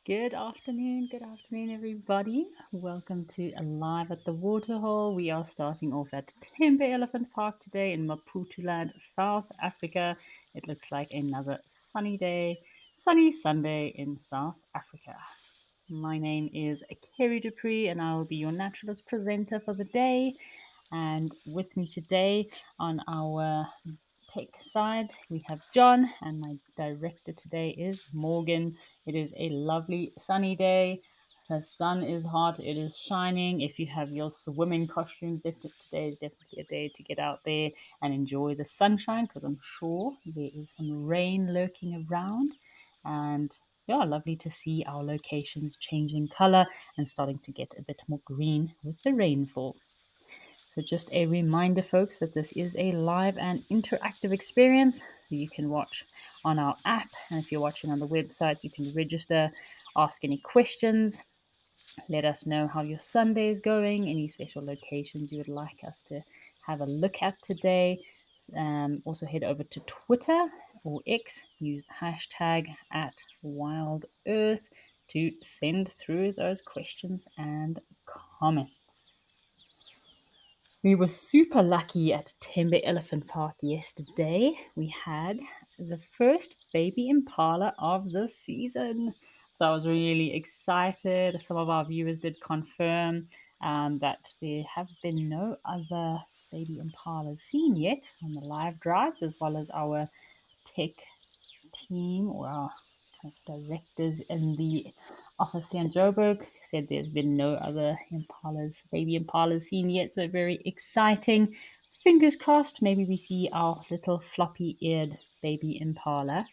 Good afternoon, everybody. Welcome to Alive at the Waterhole. We are starting off at Tembe Elephant Park today in Maputoland, South Africa. It looks like another sunny day, sunny Sunday in South Africa. My name is Kerry Dupree, and I will be your naturalist presenter for the day. And with me today on our tech side, we have John, and my director today is Morgan. It is a lovely sunny day. The sun is hot, it is shining. If you have your swimming costumes, today is definitely a day to get out there and enjoy the sunshine because I'm sure there is some rain lurking around. And yeah, lovely to see our locations changing color and starting to get a bit more green with the rainfall. So just a reminder, folks, that this is a live and interactive experience. So you can watch on our app. And if you're watching on the website, you can register, ask any questions. Let us know how your Sunday is going, any special locations you would like us to have a look at today. Also head over to Twitter or X, use the hashtag @WildEarth to send through those questions and comments. We were super lucky at Tembe Elephant Park yesterday. We had the first baby impala of the season. So I was really excited. Some of our viewers did confirm that there have been no other baby impalas seen yet on the live drives, as well as our tech team or our directors in the office here in Joburg said there's been no other baby impalas seen yet. So very exciting. Fingers crossed, maybe we see our little floppy-eared baby impala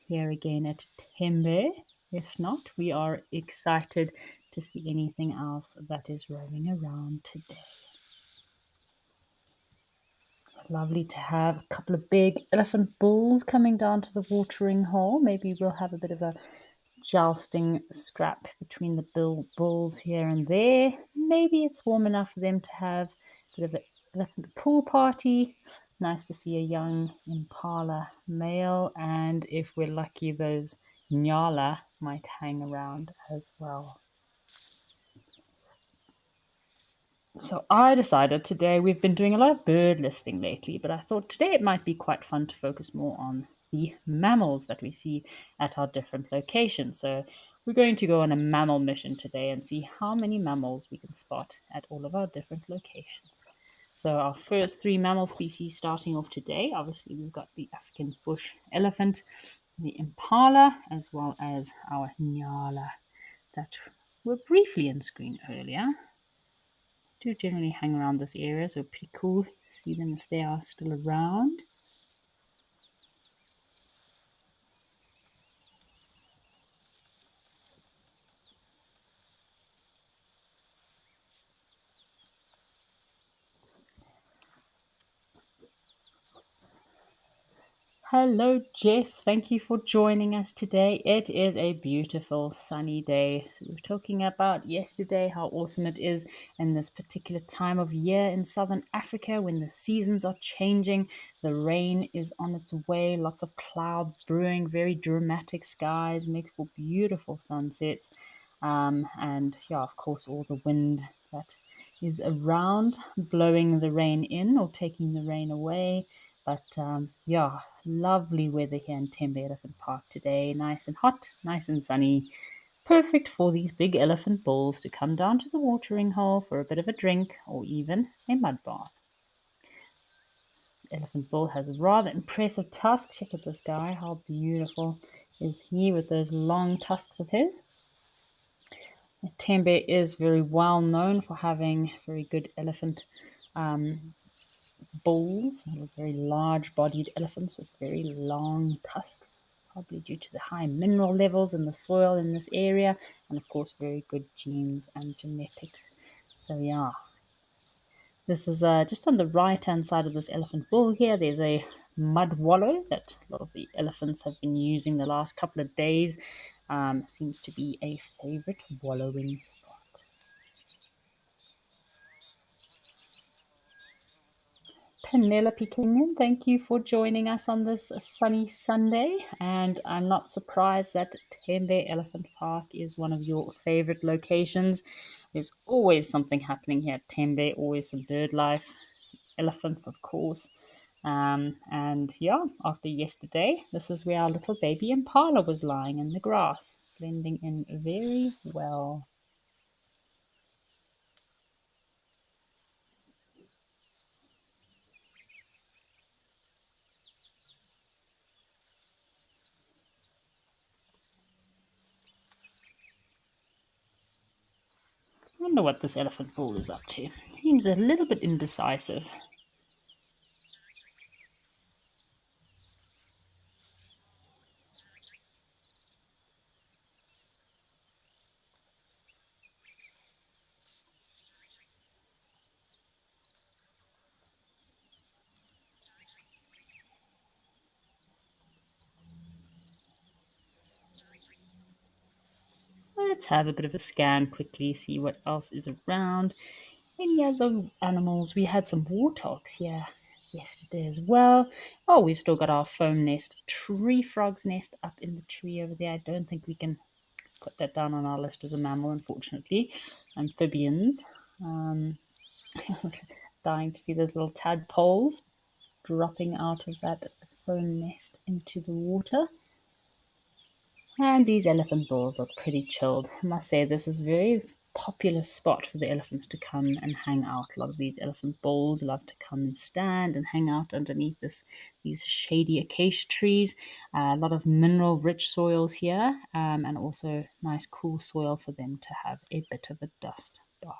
here again at Tembe. If not, we are excited to see anything else that is roaming around today. Lovely to have a couple of big elephant bulls coming down to the watering hole. Maybe we'll have a bit of a jousting scrap between the bulls here and there. Maybe it's warm enough for them to have a bit of an elephant pool party. Nice to see a young impala male, and if we're lucky, those nyala might hang around as well. So I decided today, we've been doing a lot of bird listing lately, but I thought today it might be quite fun to focus more on the mammals that we see at our different locations. So we're going to go on a mammal mission today and see how many mammals we can spot at all of our different locations. So our first three mammal species starting off today, obviously we've got the African bush elephant, the impala, as well as our nyala that were briefly in screen earlier. Do generally hang around this area, so pretty cool to see them if they are still around. Hello, Jess. Thank you for joining us today. It is a beautiful sunny day. So we were talking about yesterday how awesome it is in this particular time of year in Southern Africa when the seasons are changing. The rain is on its way, lots of clouds brewing, very dramatic skies, makes for beautiful sunsets. And yeah, of course, all the wind that is around blowing the rain in or taking the rain away. But yeah, lovely weather here in Tembe Elephant Park today. Nice and hot, nice and sunny. Perfect for these big elephant bulls to come down to the watering hole for a bit of a drink or even a mud bath. This elephant bull has rather impressive tusks. Check out this guy. How beautiful is he with those long tusks of his? Tembe is very well known for having very good elephant bulls, very large-bodied elephants with very long tusks, probably due to the high mineral levels in the soil in this area, and of course very good genes and genetics. So yeah, this is just on the right-hand side of this elephant bull here. There's a mud wallow that a lot of the elephants have been using the last couple of days. Seems to be a favorite wallowing spot. Penelope Kenyon, thank you for joining us on this sunny Sunday. And I'm not surprised that Tembe Elephant Park is one of your favorite locations. There's always something happening here at Tembe, always some bird life, some elephants, of course. And yeah, after yesterday, this is where our little baby impala was lying in the grass, blending in very well. I wonder what this elephant bull is up to. Seems a little bit indecisive. Let's have a bit of a scan quickly, see what else is around. Any other animals? We had some warthogs here yesterday as well. Oh, we've still got our foam nest, tree frog's nest up in the tree over there. I don't think we can put that down on our list as a mammal, unfortunately. Amphibians. Um, Dying to see those little tadpoles dropping out of that foam nest into the water. And these elephant bulls look pretty chilled. I must say, this is a very popular spot for the elephants to come and hang out. A lot of these elephant bulls love to come and stand and hang out underneath these shady acacia trees. A lot of mineral-rich soils here, and also nice cool soil for them to have a bit of a dust bath.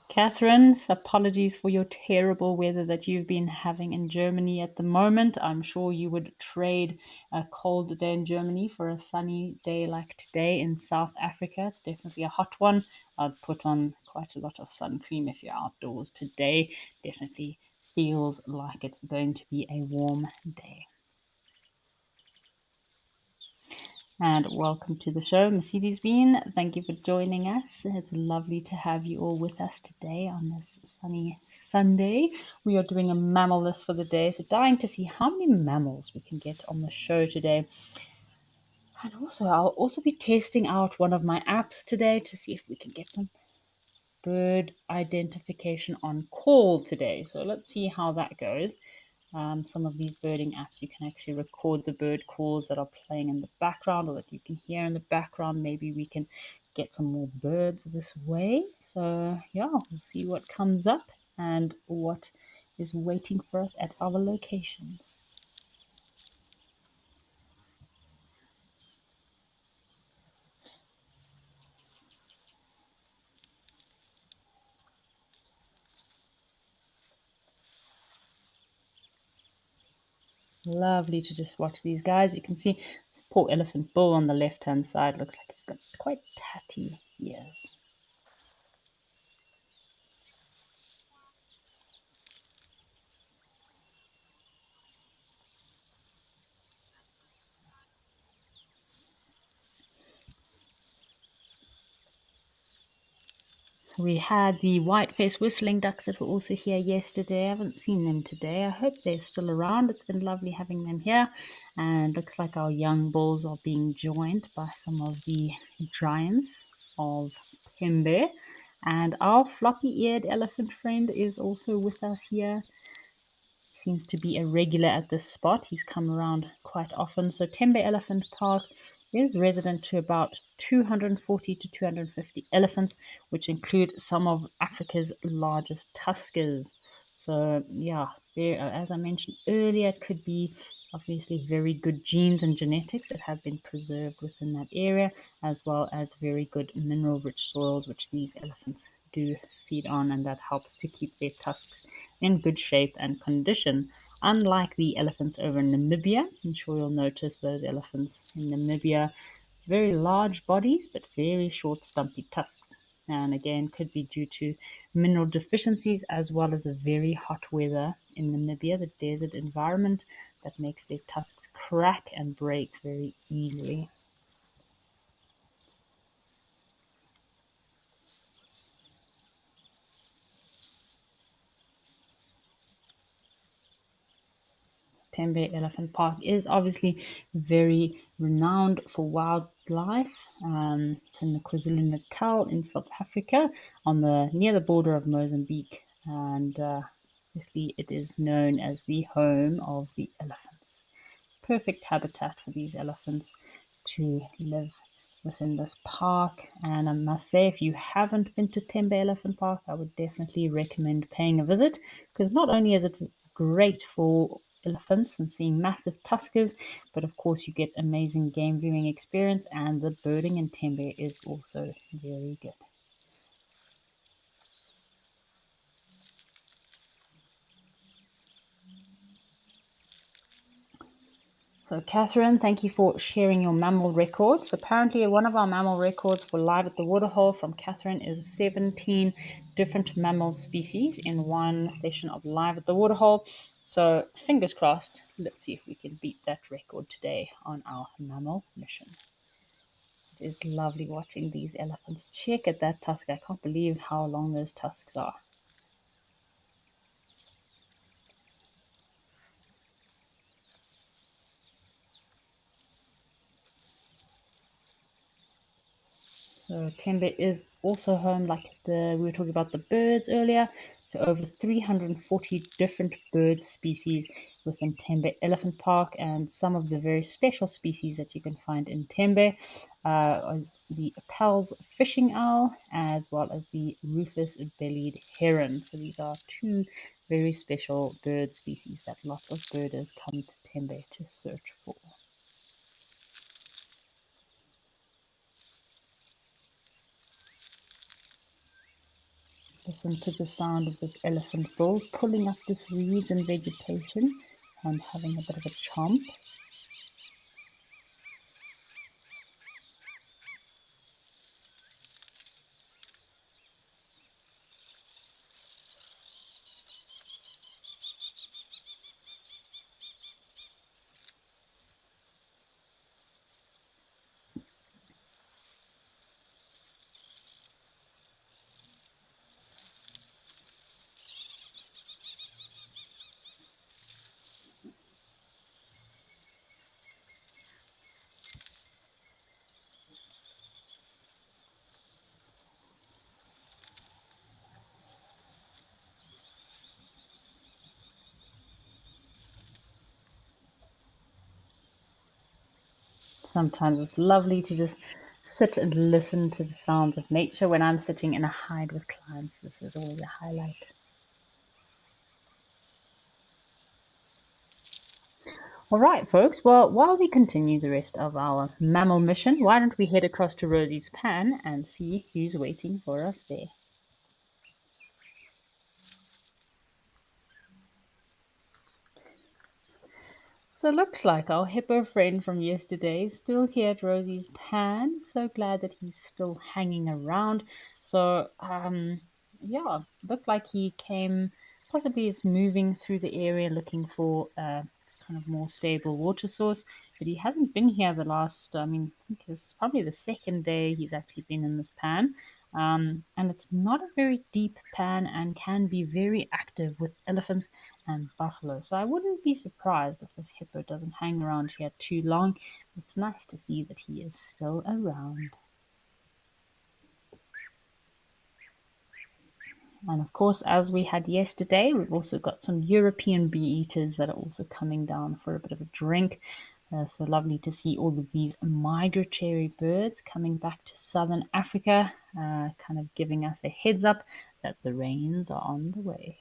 Catherine, apologies for your terrible weather that you've been having in Germany at the moment. I'm sure you would trade a cold day in Germany for a sunny day like today in South Africa. It's definitely a hot one. I'd put on quite a lot of sun cream if you're outdoors today. Definitely feels like it's going to be a warm day. And welcome to the show, Mercedes Bean. Thank you for joining us. It's lovely to have you all with us today on this sunny Sunday. We are doing a mammal list for the day, so dying to see how many mammals we can get on the show today. And also, I'll also be testing out one of my apps today to see if we can get some bird identification on call today. So let's see how that goes. Some of these birding apps, you can actually record the bird calls that are playing in the background or that you can hear in the background. Maybe we can get some more birds this way. So yeah, we'll see what comes up and what is waiting for us at our locations. Lovely to just watch these guys. You can see this poor elephant bull on the left hand side looks like he's got quite tatty ears. So we had the white-faced whistling ducks that were also here yesterday. I haven't seen them today. I hope they're still around. It's been lovely having them here. And looks like our young bulls are being joined by some of the giants of Tembe. And our floppy-eared elephant friend is also with us here. Seems to be a regular at this spot. He's come around quite often. So Tembe Elephant Park is resident to about 240 to 250 elephants, which include some of Africa's largest tuskers. So yeah, there, as I mentioned earlier, it could be obviously very good genes and genetics that have been preserved within that area, as well as very good mineral-rich soils, which these elephants do feed on, and that helps to keep their tusks in good shape and condition. Unlike the elephants over in Namibia, I'm sure you'll notice those elephants in Namibia, very large bodies but very short, stumpy tusks. And again, could be due to mineral deficiencies as well as the very hot weather in Namibia, the desert environment that makes their tusks crack and break very easily. Tembe Elephant Park is obviously very renowned for wildlife. It's in the KwaZulu-Natal in South Africa, on the near the border of Mozambique, and obviously it is known as the home of the elephants. Perfect habitat for these elephants to live within this park. And I must say, if you haven't been to Tembe Elephant Park, I would definitely recommend paying a visit, because not only is it great for elephants and seeing massive tuskers, but of course you get amazing game viewing experience, and the birding in Tembe is also very good. So, Catherine, thank you for sharing your mammal records. Apparently, one of our mammal records for Live at the Waterhole from Catherine is 17 different mammal species in one session of Live at the Waterhole. So, fingers crossed, let's see if we can beat that record today on our mammal mission. It is lovely watching these elephants. Check at that tusk. I can't believe how long those tusks are. So Tembe is also home, like we were talking about the birds earlier, to over 340 different bird species within Tembe Elephant Park, and some of the very special species that you can find in Tembe is the Appel's fishing owl, as well as the rufous-bellied heron. So these are two very special bird species that lots of birders come to Tembe to search for. Listen to the sound of this elephant bull pulling up this reeds and vegetation and having a bit of a chomp. Sometimes it's lovely to just sit and listen to the sounds of nature. When I'm sitting in a hide with clients, this is always a highlight. All right, folks. Well, while we continue the rest of our mammal mission, why don't we head across to Rosie's pan and see who's waiting for us there? So looks like our hippo friend from yesterday is still here at Rosie's pan. So glad that he's still hanging around. So yeah, looked like he came, possibly is moving through the area looking for a kind of more stable water source. But he hasn't been here the last, I mean, I think it's probably the second day he's actually been in this pan. And it's not a very deep pan and can be very active with elephants and buffalo. So I wouldn't be surprised if this hippo doesn't hang around here too long. It's nice to see that he is still around. And of course, as we had yesterday, we've also got some European bee eaters that are also coming down for a bit of a drink. So lovely to see all of these migratory birds coming back to southern Africa, kind of giving us a heads up that the rains are on the way.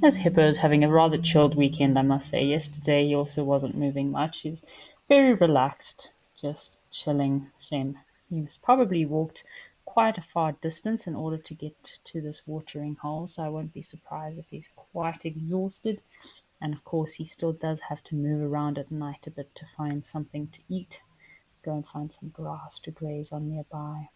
As Hippo's having a rather chilled weekend, I must say. Yesterday he also wasn't moving much. He's very relaxed, just chilling. Shame. He's probably walked quite a far distance in order to get to this watering hole, so I won't be surprised if he's quite exhausted. And of course, he still does have to move around at night a bit to find something to eat. Go and find some grass to graze on nearby.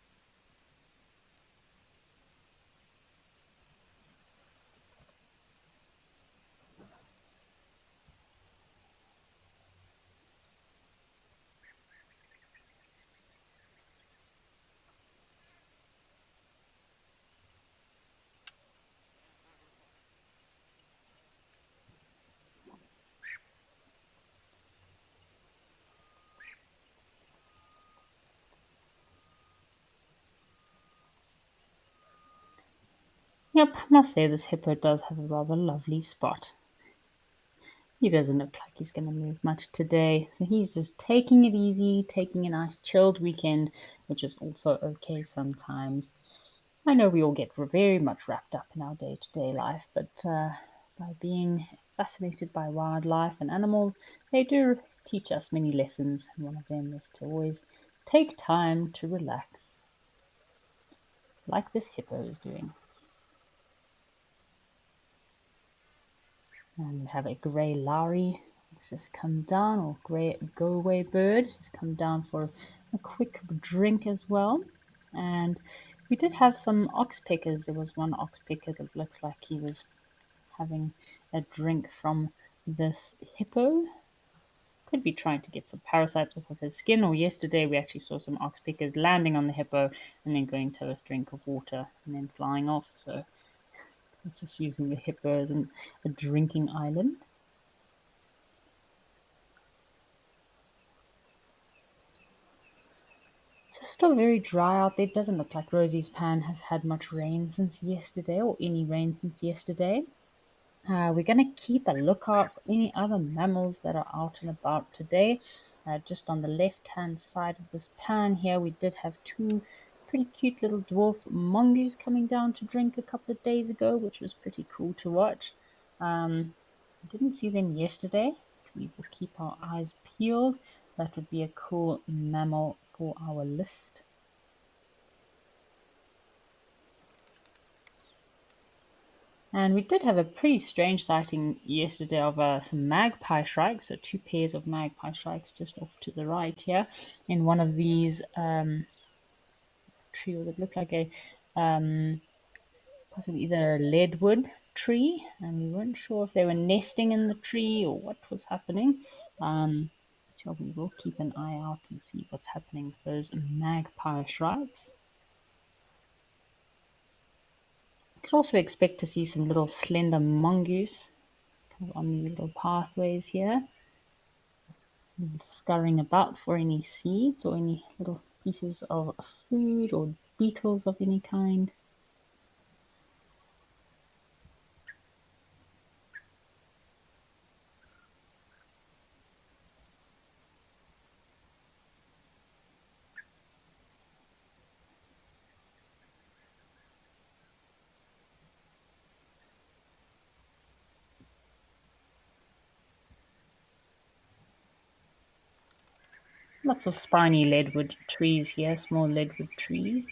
Yep, I must say this hippo does have a rather lovely spot. He doesn't look like he's going to move much today. So he's just taking it easy, taking a nice chilled weekend, which is also okay sometimes. I know we all get very much wrapped up in our day to day life, but by being fascinated by wildlife and animals, they do teach us many lessons. And one of them is to always take time to relax, like this hippo is doing. And we have a grey lowry. It's just come down, or grey go away bird. Just come down for a quick drink as well. And we did have some oxpeckers. There was one oxpecker that looks like he was having a drink from this hippo. Could be trying to get some parasites off of his skin, or yesterday we actually saw some oxpeckers landing on the hippo and then going to a drink of water and then flying off. So just using the hippo as a drinking island. It's still very dry out there. It doesn't look like Rosie's pan has had much rain since yesterday, or any rain since yesterday. We're going to keep a lookout for any other mammals that are out and about today. Just on the left hand side of this pan here, we did have two pretty cute little dwarf mongoose coming down to drink a couple of days ago, which was pretty cool to watch. I didn't see them yesterday. We will keep our eyes peeled. That would be a cool mammal for our list. And we did have a pretty strange sighting yesterday of some magpie shrikes, so two pairs of magpie shrikes just off to the right here in one of these trees that looked like a possibly either a leadwood tree, and we weren't sure if they were nesting in the tree or what was happening. So we will keep an eye out and see what's happening with those magpie shrikes. You could also expect to see some little slender mongoose kind of on the little pathways here, scurrying about for any seeds or any little pieces of food or beetles of any kind. Lots of spiny leadwood trees here, small leadwood trees.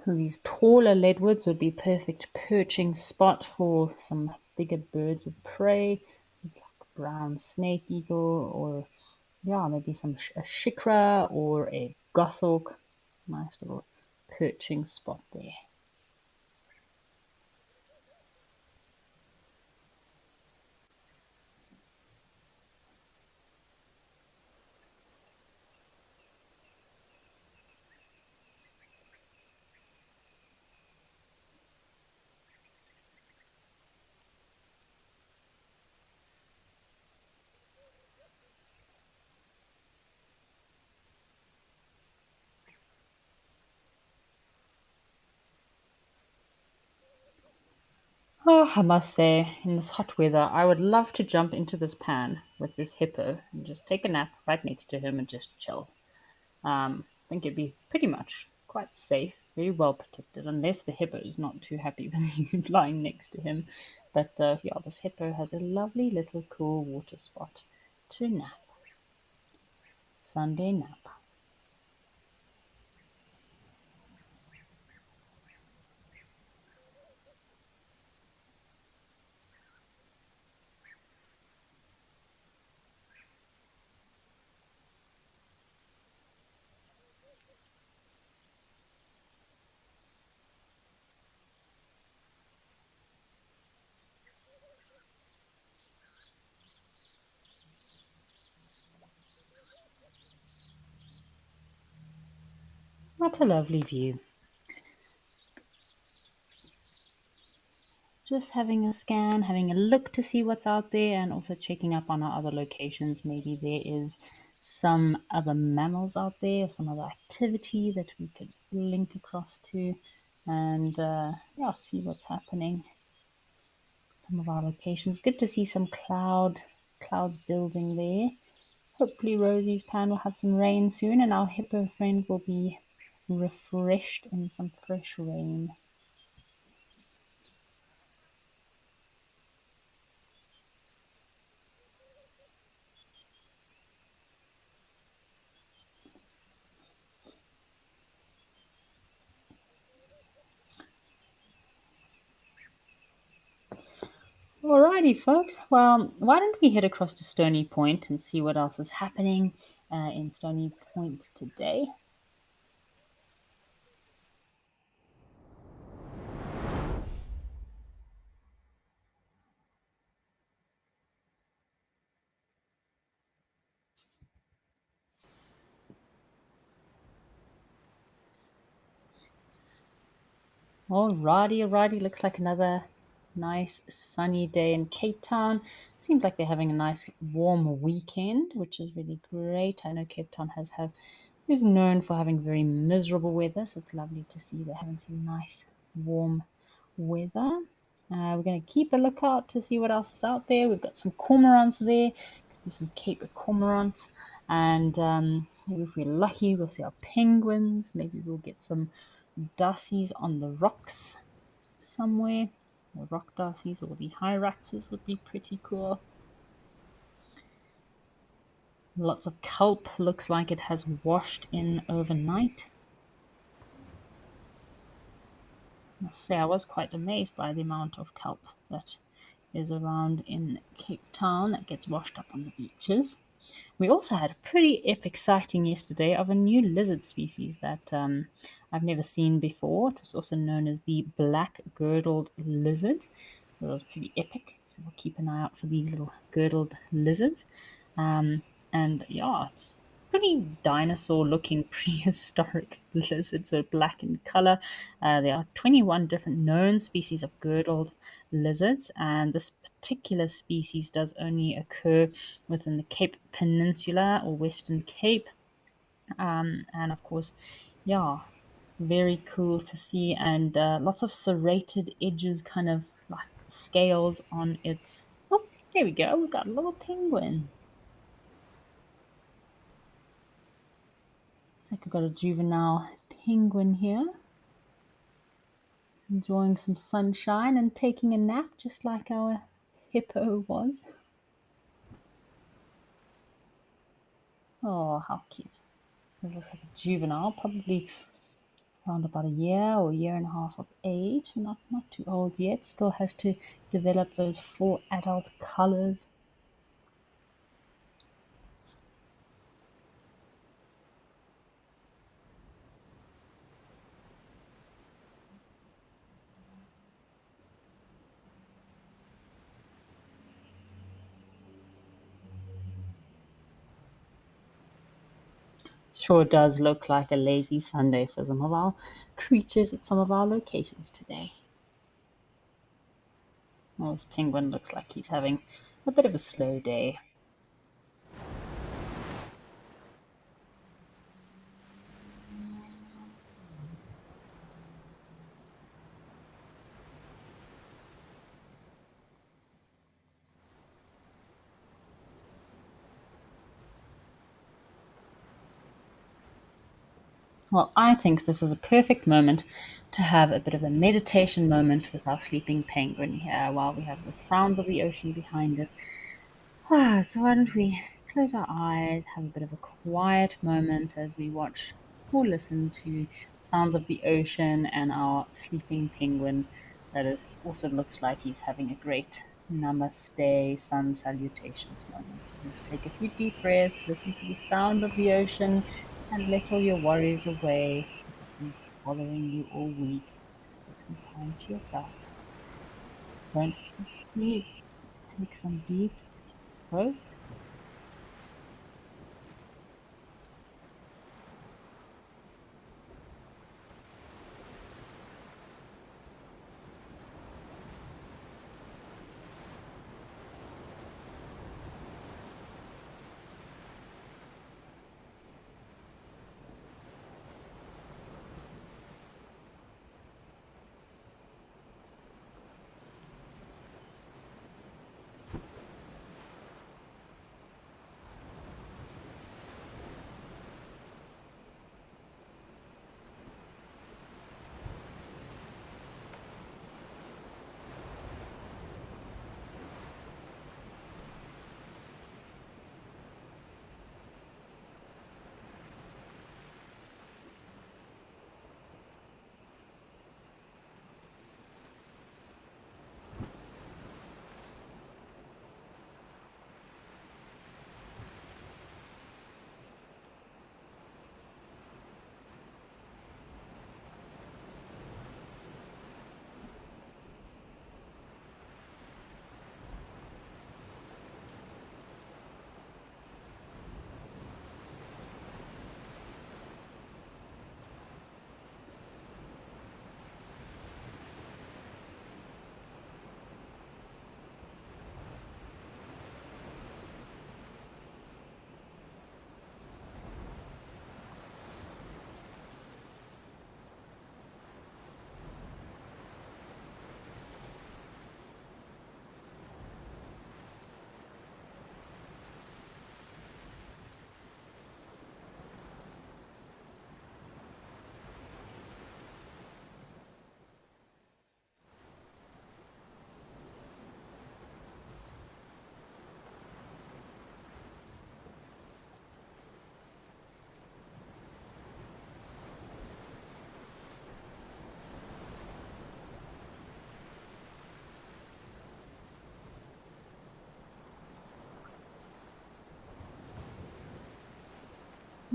So these taller leadwoods would be perfect perching spot for some bigger birds of prey, like brown snake eagle, or yeah, maybe a shikra or a goshawk. Nice little perching spot there. Oh, I must say, in this hot weather, I would love to jump into this pan with this hippo and just take a nap right next to him and just chill. I think it'd be pretty much quite safe, very well protected, unless the hippo is not too happy with you lying next to him. But yeah, this hippo has a lovely little cool water spot to nap. Sunday nap. What a lovely view. just having a scan, having a look to see what's out there, and also checking up on our other locations. Maybe there is some other mammals out there, some other activity that we could link across to, and yeah, see what's happening. Some of our locations. Good to see some clouds building there. Hopefully Rosie's pan will have some rain soon, and our hippo friend will be refreshed in some fresh rain. Alrighty, folks. Well, why don't we head across to Stony Point and see what else is happening in Stony Point today? Alrighty. Looks like another nice sunny day in Cape Town. Seems like they're having a nice warm weekend, which is really great. I know Cape Town is known for having very miserable weather, so it's lovely to see they're having some nice warm weather. We're going to keep a lookout to see what else is out there. We've got some cormorants there, could be some Cape cormorants, and maybe if we're lucky, we'll see our penguins. Maybe we'll get some dassies on the rocks somewhere. The rock dassies or the hyraxes would be pretty cool. Lots of kelp. Looks like it has washed in overnight. I must say I was quite amazed by the amount of kelp that is around in Cape Town that gets washed up on the beaches. We also had a pretty epic sighting yesterday of a new lizard species that I've never seen before. It was also known as the black girdled lizard. So that was pretty epic. So we'll keep an eye out for these little girdled lizards. Um, and yeah, it's pretty dinosaur looking prehistoric lizard, so black in color. There are 21 different known species of girdled lizards, and this particular species does only occur within the Cape Peninsula or Western Cape. And of course, yeah, very cool to see, and lots of serrated edges, kind of like scales on its. Oh, there we go. We've got a little penguin. Looks like I've got a juvenile penguin here, enjoying some sunshine and taking a nap, just like our hippo was. Oh, how cute. It looks like a juvenile, probably around about a year or a year and a half of age. Not too old yet. Still has to develop those full adult colors. Sure does look like a lazy Sunday for some of our creatures at some of our locations today. Well, this penguin looks like he's having a bit of a slow day. Well, I think this is a perfect moment to have a bit of a meditation moment with our sleeping penguin here while we have the sounds of the ocean behind us. So why don't we close our eyes, have a bit of a quiet moment as we watch or listen to sounds of the ocean and our sleeping penguin that is also looks like he's having a great namaste sun salutations moment. So let's take a few deep breaths, listen to the sound of the ocean, and let all your worries away that have been bothering you all week. Just take some time to yourself. Don't have to be. Take some deep breaths, folks.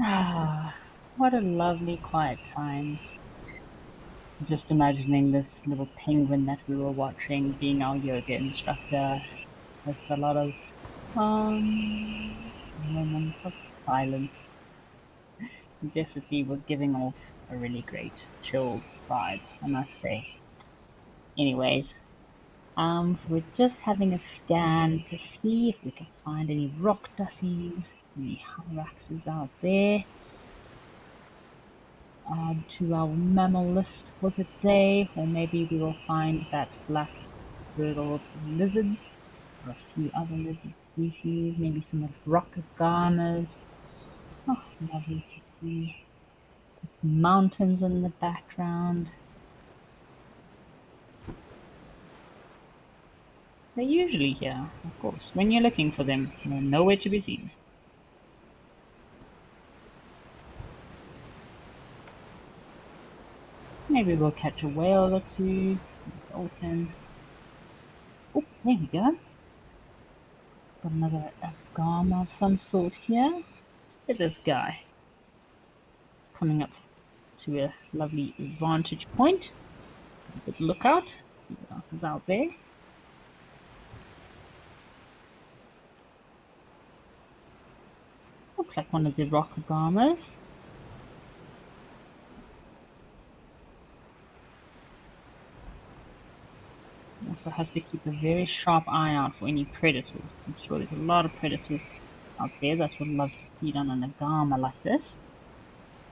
Ah, what a lovely quiet time. Just imagining this little penguin that we were watching being our yoga instructor with a lot of moments of silence. He definitely was giving off a really great chilled vibe, I must say. Anyways, so we're just having a scan to see if we can find any rock dussies, any hyraxes out there. Add to our mammal list for the day, or maybe we will find that black girdled lizard or a few other lizard species, maybe some rock agamas. Oh, lovely to see. Mountains in the background. They're usually here, of course. When you're looking for them, they're nowhere to be seen. Maybe we'll catch a whale or two, some dolphin. Oh, there we go. Got another agama of some sort here. Look at this guy. It's coming up to a lovely vantage point. A good lookout. See what else is out there. Looks like one of the rock agamas. Also has to keep a very sharp eye out for any predators. I'm sure there's a lot of predators out there that would love to feed on an agama like this.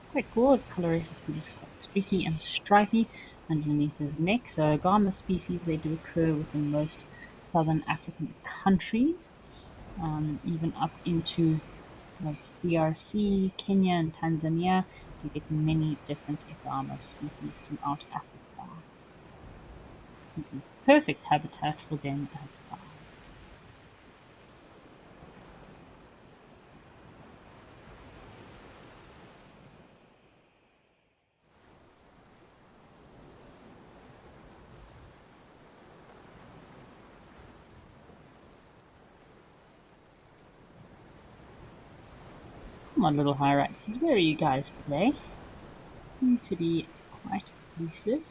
It's quite cool. His coloration is quite streaky and stripy underneath his neck. So agama species, they do occur within most southern African countries, even up into like DRC, Kenya, and Tanzania. You get many different agama species throughout Africa. This is perfect habitat for them as well. Come on, little hyraxes, where are you guys today? Seem to be quite elusive.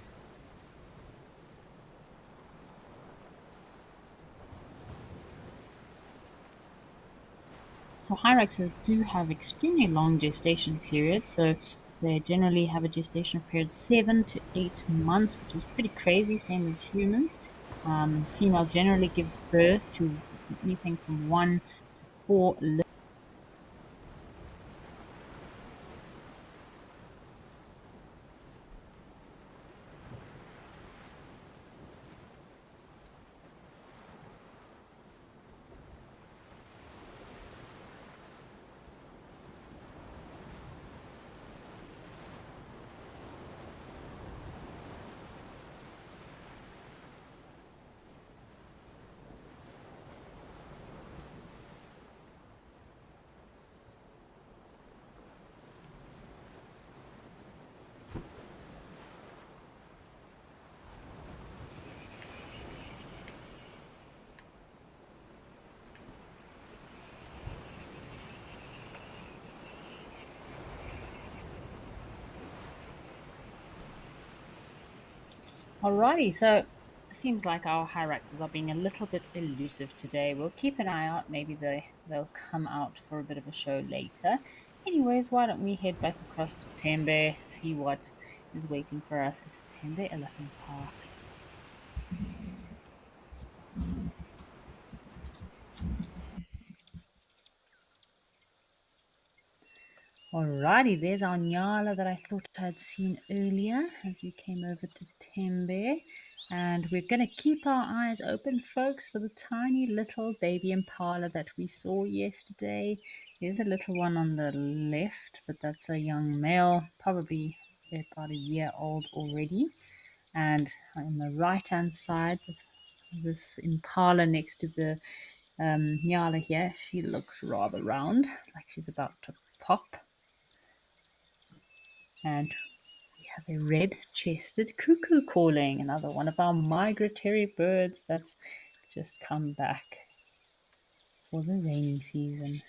So hyraxes do have extremely long gestation periods. So they generally have a gestation period of 7 to 8 months, which is pretty crazy, same as humans. Female generally gives birth to anything from 1 to 4. Alrighty, so it seems like our hyraxes are being a little bit elusive today. We'll keep an eye out. Maybe they'll come out for a bit of a show later. Anyways, why don't we head back across to Tembe, see what is waiting for us at Tembe Elephant Park. Alrighty, there's our Nyala that I thought I'd seen earlier as we came over to Tembe. And we're going to keep our eyes open, folks, for the tiny little baby impala that we saw yesterday. There's a little one on the left, but that's a young male, probably about a year old already. And on the right hand side, this impala next to the Nyala here, she looks rather round, like she's about to pop. And we have a red-chested cuckoo calling, another one of our migratory birds that's just come back for the rainy season.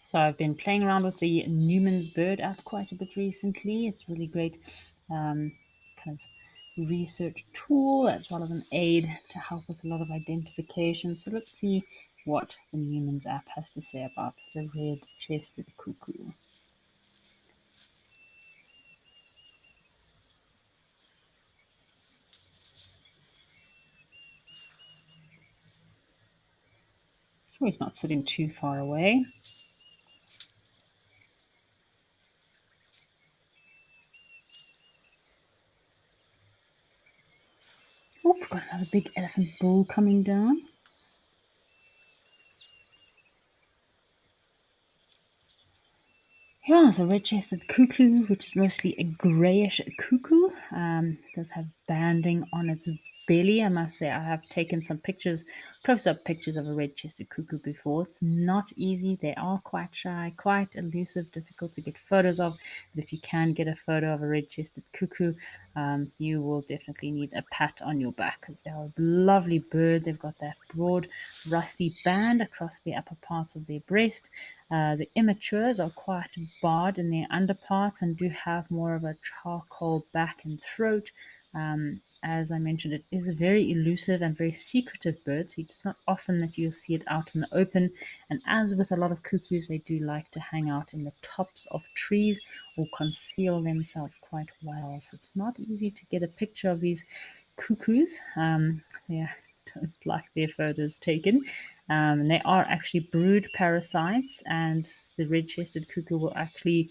So I've been playing around with the Newman's Bird app quite a bit recently. It's really great kind of research tool as well as an aid to help with a lot of identification. So let's see what the Newman's app has to say about the red-chested cuckoo. Sure, he's not sitting too far away. Oh, we've got another big elephant bull coming down. Yeah, it's a red-chested cuckoo, which is mostly a greyish cuckoo. Does have banding on its belly. I must say, I have taken some pictures, close-up pictures of a red-chested cuckoo before. It's not easy. They are quite shy, quite elusive, difficult to get photos of. But if you can get a photo of a red-chested cuckoo, you will definitely need a pat on your back because they are a lovely bird. They've got that broad, rusty band across the upper parts of their breast. The immatures are quite barred in their underparts and do have more of a charcoal back and throat. As I mentioned, it is a very elusive and very secretive bird, so it's not often that you'll see it out in the open. And as with a lot of cuckoos, they do like to hang out in the tops of trees or conceal themselves quite well. So it's not easy to get a picture of these cuckoos. They don't like their photos taken. They are actually brood parasites, and the red-chested cuckoo will actually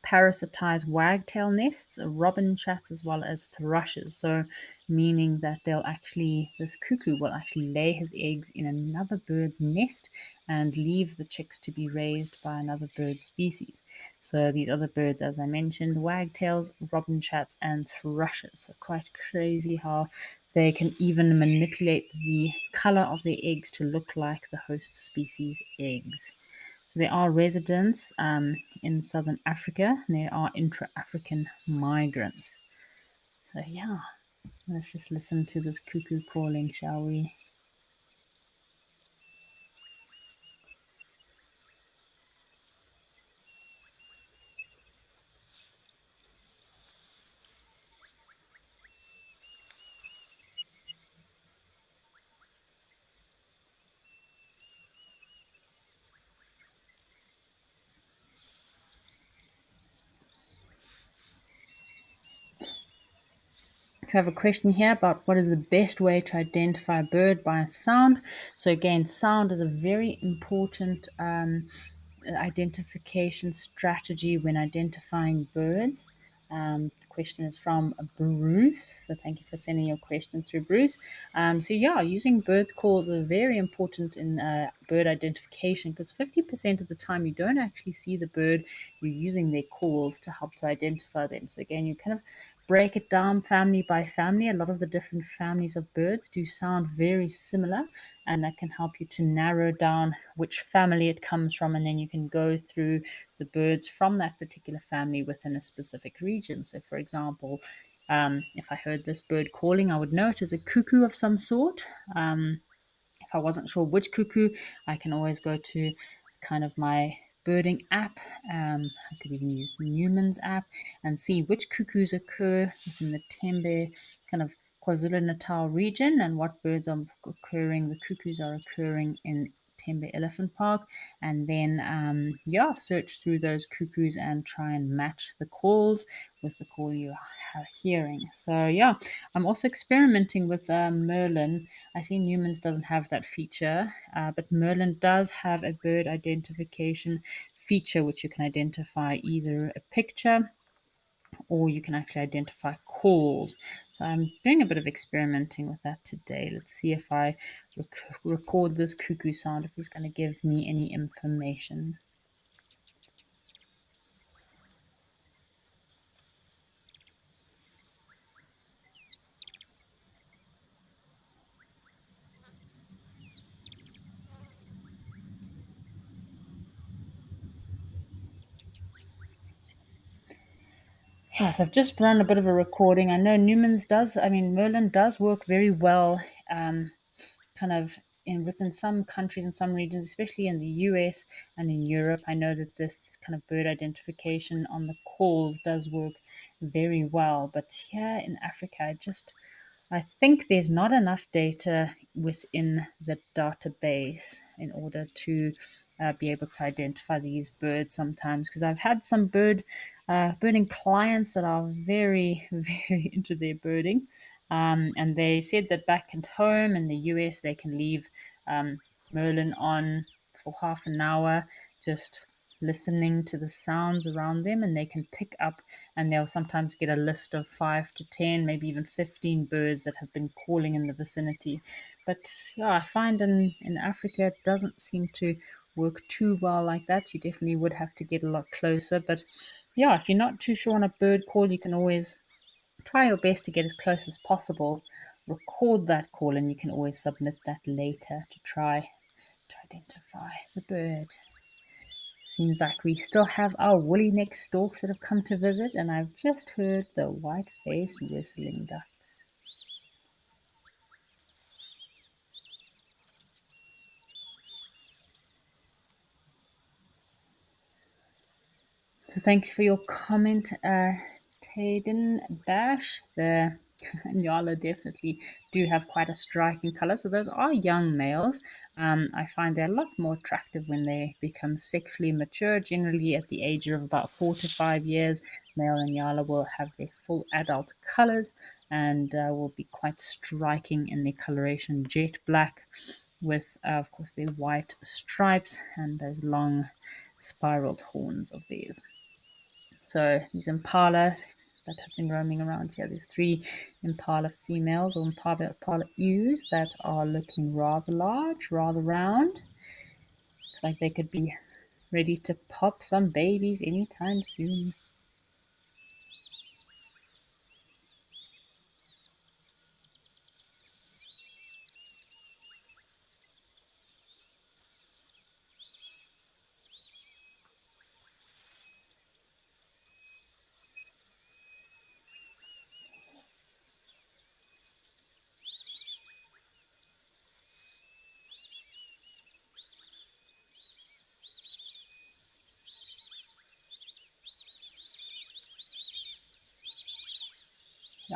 parasitize wagtail nests, robin chats, as well as thrushes. So, meaning that this cuckoo will actually lay his eggs in another bird's nest and leave the chicks to be raised by another bird species. So, these other birds, as I mentioned, wagtails, robin chats, and thrushes. So, quite crazy how they can even manipulate the color of their eggs to look like the host species' eggs. So they are residents in southern Africa. And they are intra-African migrants. So yeah, let's just listen to this cuckoo calling, shall we? We have a question here about what is the best way to identify a bird by its sound. So again, sound is a very important identification strategy when identifying birds. The question is from Bruce. So thank you for sending your question through, Bruce. So yeah, using bird calls are very important in bird identification because 50% of the time you don't actually see the bird. You're using their calls to help to identify them. So again, you kind of break it down family by family. A lot of the different families of birds do sound very similar, and that can help you to narrow down which family it comes from, and then you can go through the birds from that particular family within a specific region. So, for example, if I heard this bird calling, I would know it is a cuckoo of some sort. If I wasn't sure which cuckoo, I can always go to kind of my birding app. I could even use the Newman's app and see which cuckoos occur within the Tembe kind of KwaZulu-Natal region and what birds are occurring. The cuckoos are occurring in Tembe Elephant Park, and then yeah, search through those cuckoos and try and match the calls with the call you are hearing. So yeah, I'm also experimenting with Merlin. I see Newman's doesn't have that feature, but Merlin does have a bird identification feature which you can identify either a picture or you can actually identify calls. So I'm doing a bit of experimenting with that today. Let's see if I record this cuckoo sound, if it's going to give me any information. Yes, I've just run a bit of a recording. I know Merlin does work very well, kind of within some countries and some regions, especially in the US and in Europe, I know that this kind of bird identification on the calls does work very well. But here in Africa, I think there's not enough data within the database in order to be able to identify these birds sometimes. Because I've had some birding clients that are very, very into their birding. And they said that back at home in the US, they can leave Merlin on for half an hour, just listening to the sounds around them, and they can pick up, and they'll sometimes get a list of 5 to 10, maybe even 15 birds that have been calling in the vicinity. But yeah, I find in Africa it doesn't seem to work too well like that. You definitely would have to get a lot closer. But yeah, if you're not too sure on a bird call, you can always try your best to get as close as possible. Record that call, and you can always submit that later to try to identify the bird. Seems like we still have our woolly neck storks that have come to visit, and I've just heard the white-faced whistling ducks. So thanks for your comment, Taden Bash. The Nyala definitely do have quite a striking color. So those are young males. I find they're a lot more attractive when they become sexually mature. Generally, at the age of about 4 to 5 years, male Nyala will have their full adult colors and will be quite striking in their coloration, jet black, with of course their white stripes and those long spiraled horns of theirs. So these impalas that have been roaming around here, there's three impala females or impala ewes that are looking rather large, rather round. Looks like they could be ready to pop some babies anytime soon.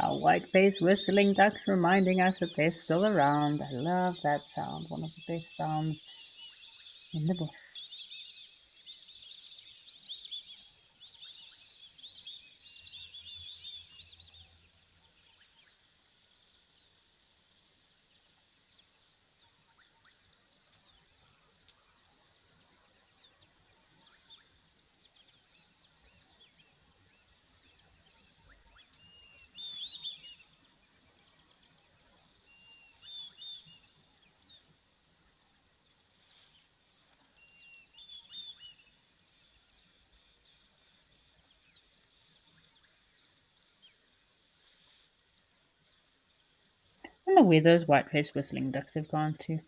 Our white-faced whistling ducks reminding us that they're still around. I love that sound, one of the best sounds in the bush. I don't know where those white-faced whistling ducks have gone to.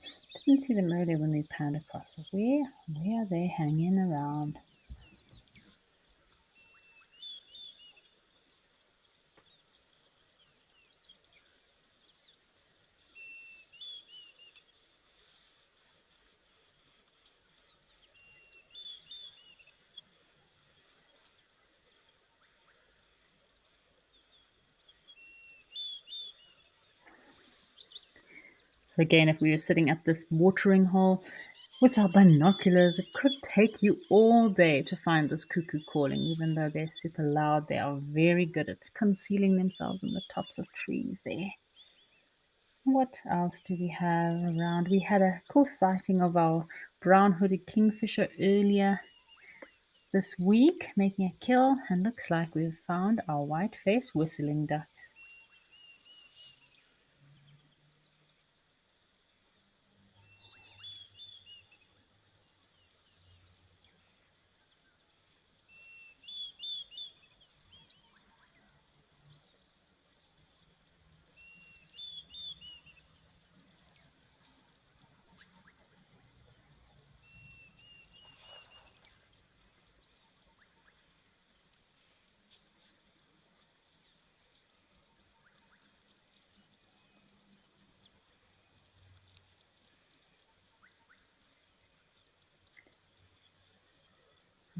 Didn't see them earlier when we panned across. So where are they hanging around? So again, if we were sitting at this watering hole with our binoculars, it could take you all day to find this cuckoo calling. Even though they're super loud, they are very good at concealing themselves in the tops of trees there. What else do we have around? We had a cool sighting of our brown-hooded kingfisher earlier this week, making a kill, and looks like we've found our white-faced whistling ducks.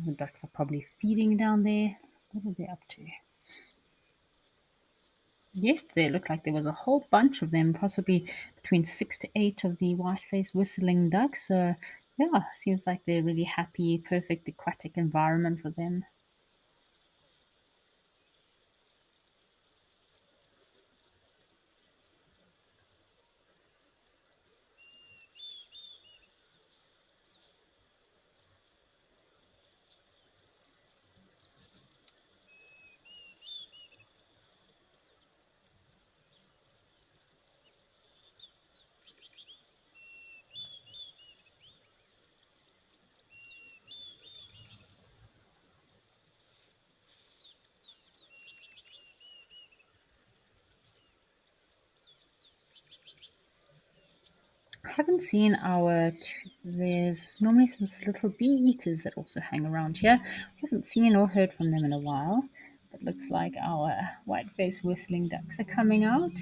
The ducks are probably feeding down there. What are they up to? Yesterday it looked like there was a whole bunch of them, possibly between 6 to 8 of the white-faced whistling ducks. So yeah, seems like they're really happy, perfect aquatic environment for them. I haven't seen there's normally some little bee eaters that also hang around here. We haven't seen or heard from them in a while. But looks like our white-faced whistling ducks are coming out.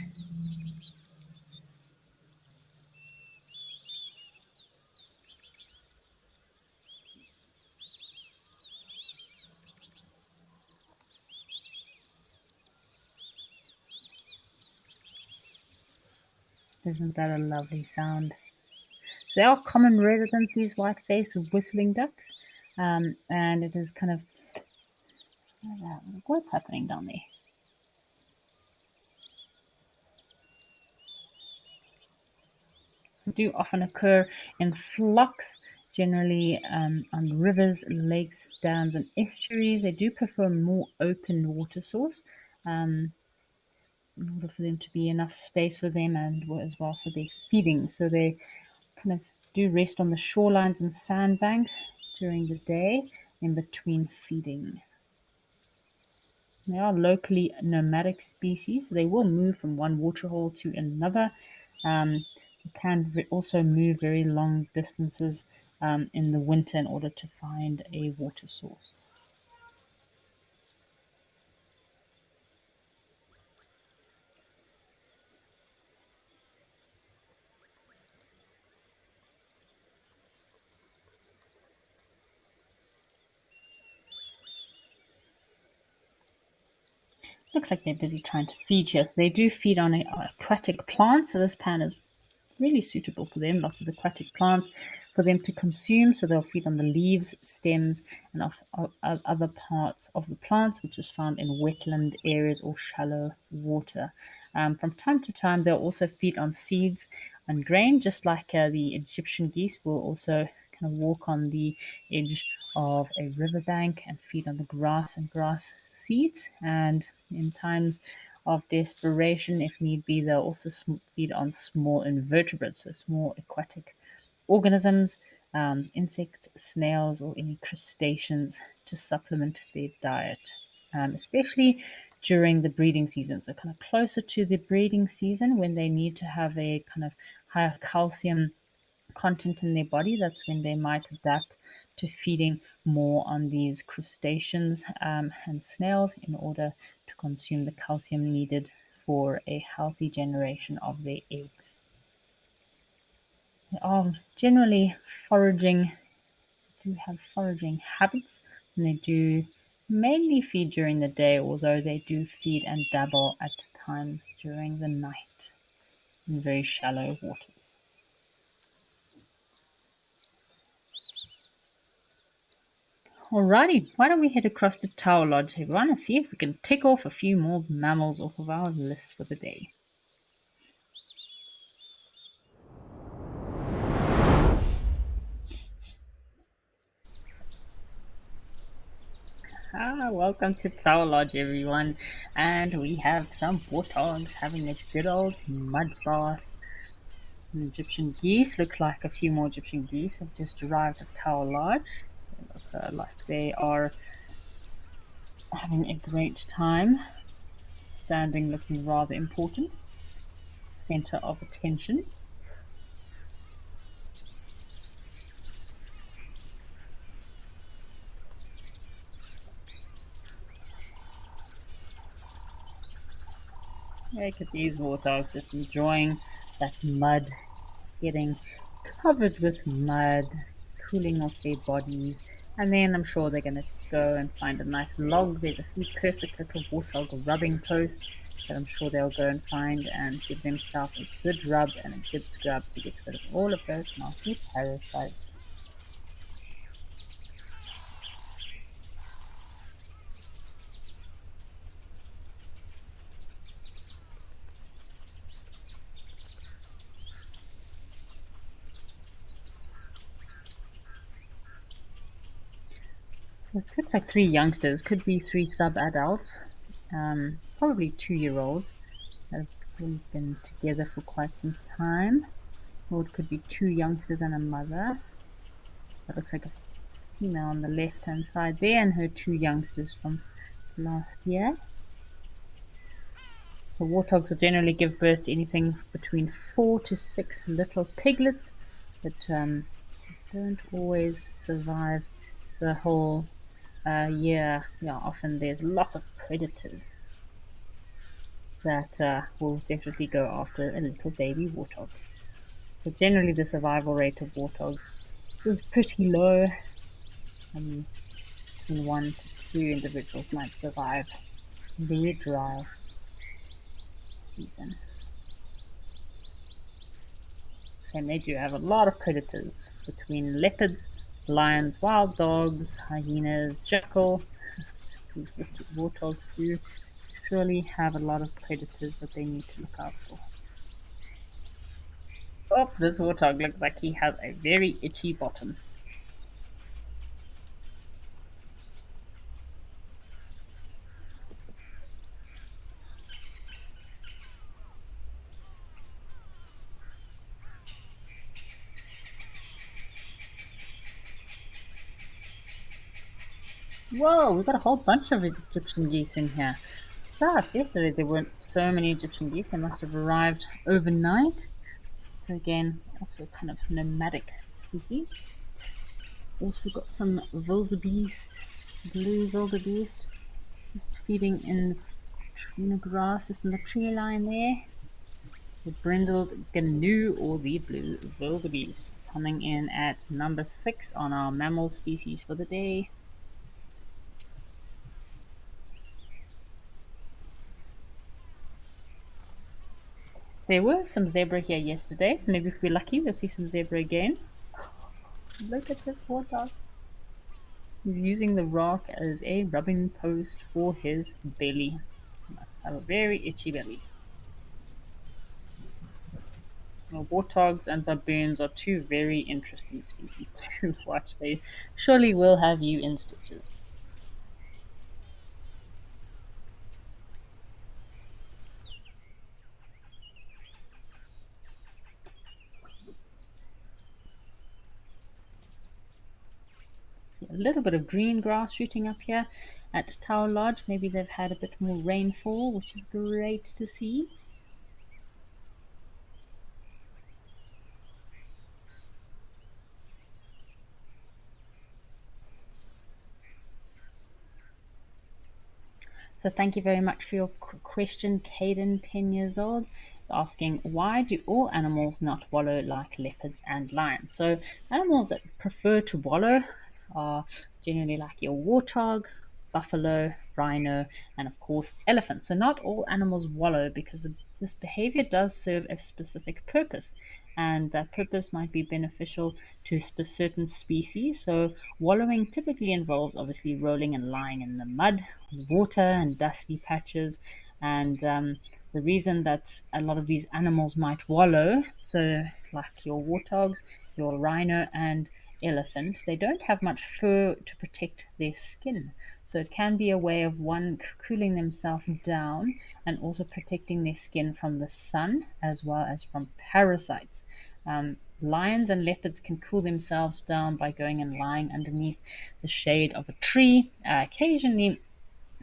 Isn't that a lovely sound? So they are common residents, these white-faced whistling ducks. And it is kind of, what's happening down there? So do often occur in flocks, generally on rivers, lakes, dams, and estuaries. They do prefer more open water source in order for them to be enough space for them and as well for their feeding. So they kind of do rest on the shorelines and sandbanks during the day in between feeding. They are locally nomadic species, so they will move from one waterhole to another. They can also move very long distances in the winter in order to find a water source. Looks like they're busy trying to feed here. So they do feed on aquatic plants. So this pan is really suitable for them. Lots of aquatic plants for them to consume. So they'll feed on the leaves, stems, and of other parts of the plants, which is found in wetland areas or shallow water. From time to time, they'll also feed on seeds and grain, just like the Egyptian geese will also kind of walk on the edge of a riverbank and feed on the grass and grass seeds. And in times of desperation, if need be, they'll also feed on small invertebrates, so small aquatic organisms, insects, snails, or any crustaceans to supplement their diet, especially during the breeding season. So, kind of closer to the breeding season when they need to have a kind of higher calcium content in their body, that's when they might adapt to feeding more on these crustaceans and snails in order to consume the calcium needed for a healthy generation of their eggs. They are generally foraging, do have foraging habits, and they do mainly feed during the day, although they do feed and dabble at times during the night in very shallow waters. Alrighty, why don't we head across to Tower Lodge, everyone, and see if we can tick off a few more mammals off of our list for the day. Welcome to Tower Lodge, everyone, and we have some warthogs having a good old mud bath. Some Egyptian geese, looks like a few more Egyptian geese have just arrived at Tower Lodge. They look like they are having a great time, standing looking rather important, center of attention. Look at these warthogs just enjoying that mud, getting covered with mud, cooling off their bodies, And then I'm sure they're going to go and find a nice log. There's a few perfect little warthog rubbing posts that I'm sure they'll go and find and give themselves a good rub and a good scrub to get rid of all of those nasty parasites. It looks like three youngsters, could be three sub-adults, probably 2-year-olds that have been together for quite some time. Or it could be two youngsters and a mother. That looks like a female on the left-hand side there and her two youngsters from last year. The warthogs will generally give birth to anything between 4 to 6 little piglets, but don't always survive the whole year. Yeah, often there's lots of predators that will definitely go after a little baby warthog. So generally the survival rate of warthogs is pretty low. Between 1 to 2 individuals might survive the dry season. And they do have a lot of predators between leopards, lions, wild dogs, hyenas, jackal. These warthogs do surely have a lot of predators that they need to look out for. Oh, this warthog looks like he has a very itchy bottom. Whoa, we've got a whole bunch of Egyptian geese in here. Gosh, yesterday there weren't so many Egyptian geese. They must have arrived overnight. So again, also kind of nomadic species. Also got some wildebeest, blue wildebeest, just feeding in the grass, just in the tree line there. The brindled gnu or the blue wildebeest coming in at number 6 on our mammal species for the day. There were some zebra here yesterday, so maybe if we're lucky we'll see some zebra again. Look at this warthog. He's using the rock as a rubbing post for his belly. Have a very itchy belly. Well, warthogs and baboons are two very interesting species to watch. They surely will have you in stitches. See a little bit of green grass shooting up here at Tower Lodge. Maybe they've had a bit more rainfall, which is great to see. So thank you very much for your question, Caden, 10 years old. It's asking, why do all animals not wallow like leopards and lions? So animals that prefer to wallow are generally like your warthog, buffalo, rhino, and of course elephant. So not all animals wallow because this behavior does serve a specific purpose, and that purpose might be beneficial to certain species. So wallowing typically involves obviously rolling and lying in the mud, water, and dusty patches. And the reason that a lot of these animals might wallow, so like your warthogs, your rhino, and elephant, they don't have much fur to protect their skin. So it can be a way of one cooling themselves down and also protecting their skin from the sun as well as from parasites. Lions and leopards can cool themselves down by going and lying underneath the shade of a tree. Occasionally,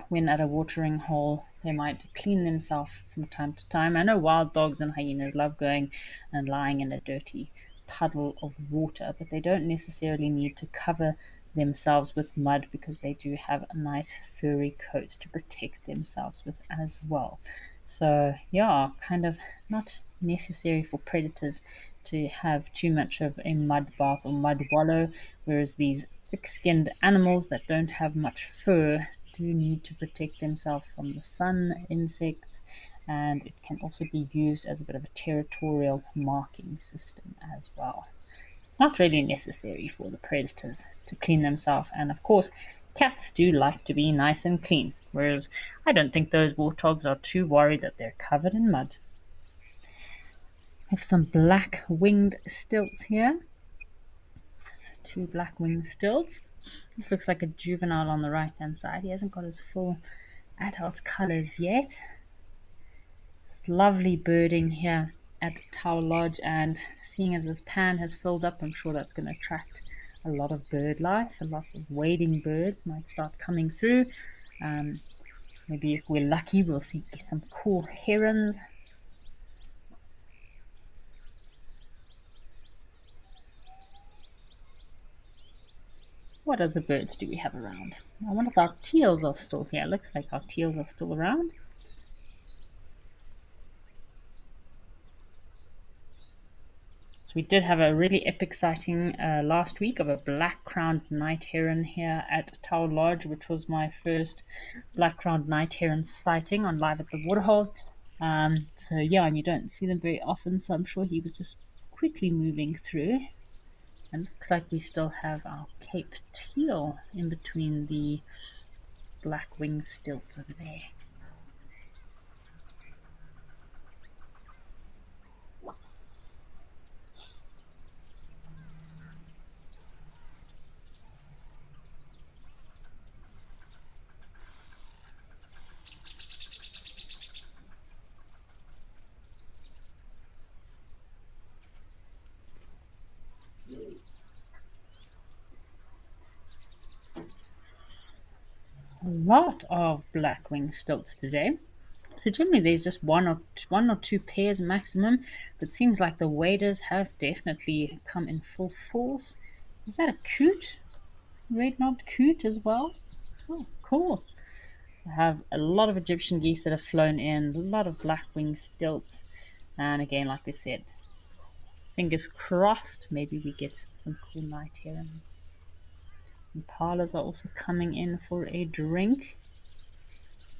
when at a watering hole, they might clean themselves from time to time. I know wild dogs and hyenas love going and lying in a dirty puddle of water, but they don't necessarily need to cover themselves with mud because they do have a nice furry coat to protect themselves with as well. So, yeah, kind of not necessary for predators to have too much of a mud bath or mud wallow, whereas these thick-skinned animals that don't have much fur do need to protect themselves from the sun, insects, and it can also be used as a bit of a territorial marking system as well. It's not really necessary for the predators to clean themselves, and of course, cats do like to be nice and clean, whereas I don't think those warthogs are too worried that they're covered in mud. I have some black winged stilts here. So 2 black winged stilts. This looks like a juvenile on the right hand side. He hasn't got his full adult colors yet. It's lovely birding here at Tower Lodge, and seeing as this pan has filled up, I'm sure that's going to attract a lot of bird life. A lot of wading birds might start coming through. Maybe if we're lucky, we'll see some cool herons. What other birds do we have around? I wonder if our teals are still here. It looks like our teals are still around. So we did have a really epic sighting last week of a black-crowned night heron here at Tower Lodge, which was my first black-crowned night heron sighting on Live at the Waterhole. So yeah, and you don't see them very often, so I'm sure he was just quickly moving through. And looks like we still have our Cape teal in between the black winged stilts over there. A lot of black winged stilts today. So generally there's just one or two pairs maximum, but it seems like the waders have definitely come in full force. Is that a coot? Red-knobbed coot as well? Oh, cool. I have a lot of Egyptian geese that have flown in, a lot of black winged stilts, and again, like we said, fingers crossed, maybe we get some cool night herons. Impalas are also coming in for a drink.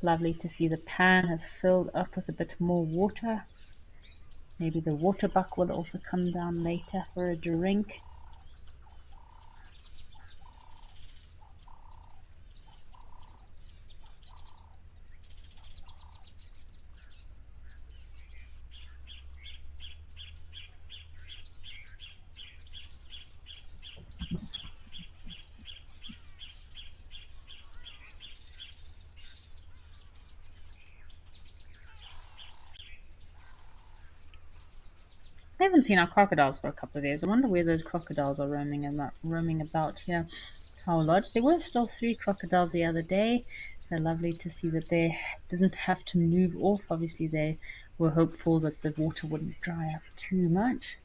Lovely to see the pan has filled up with a bit more water. Maybe the water buck will also come down later for a drink. I haven't seen our crocodiles for a couple of days. I wonder where those crocodiles are roaming about here. Tower Lodge. There were still 3 crocodiles the other day. So lovely to see that they didn't have to move off. Obviously, they were hopeful that the water wouldn't dry up too much.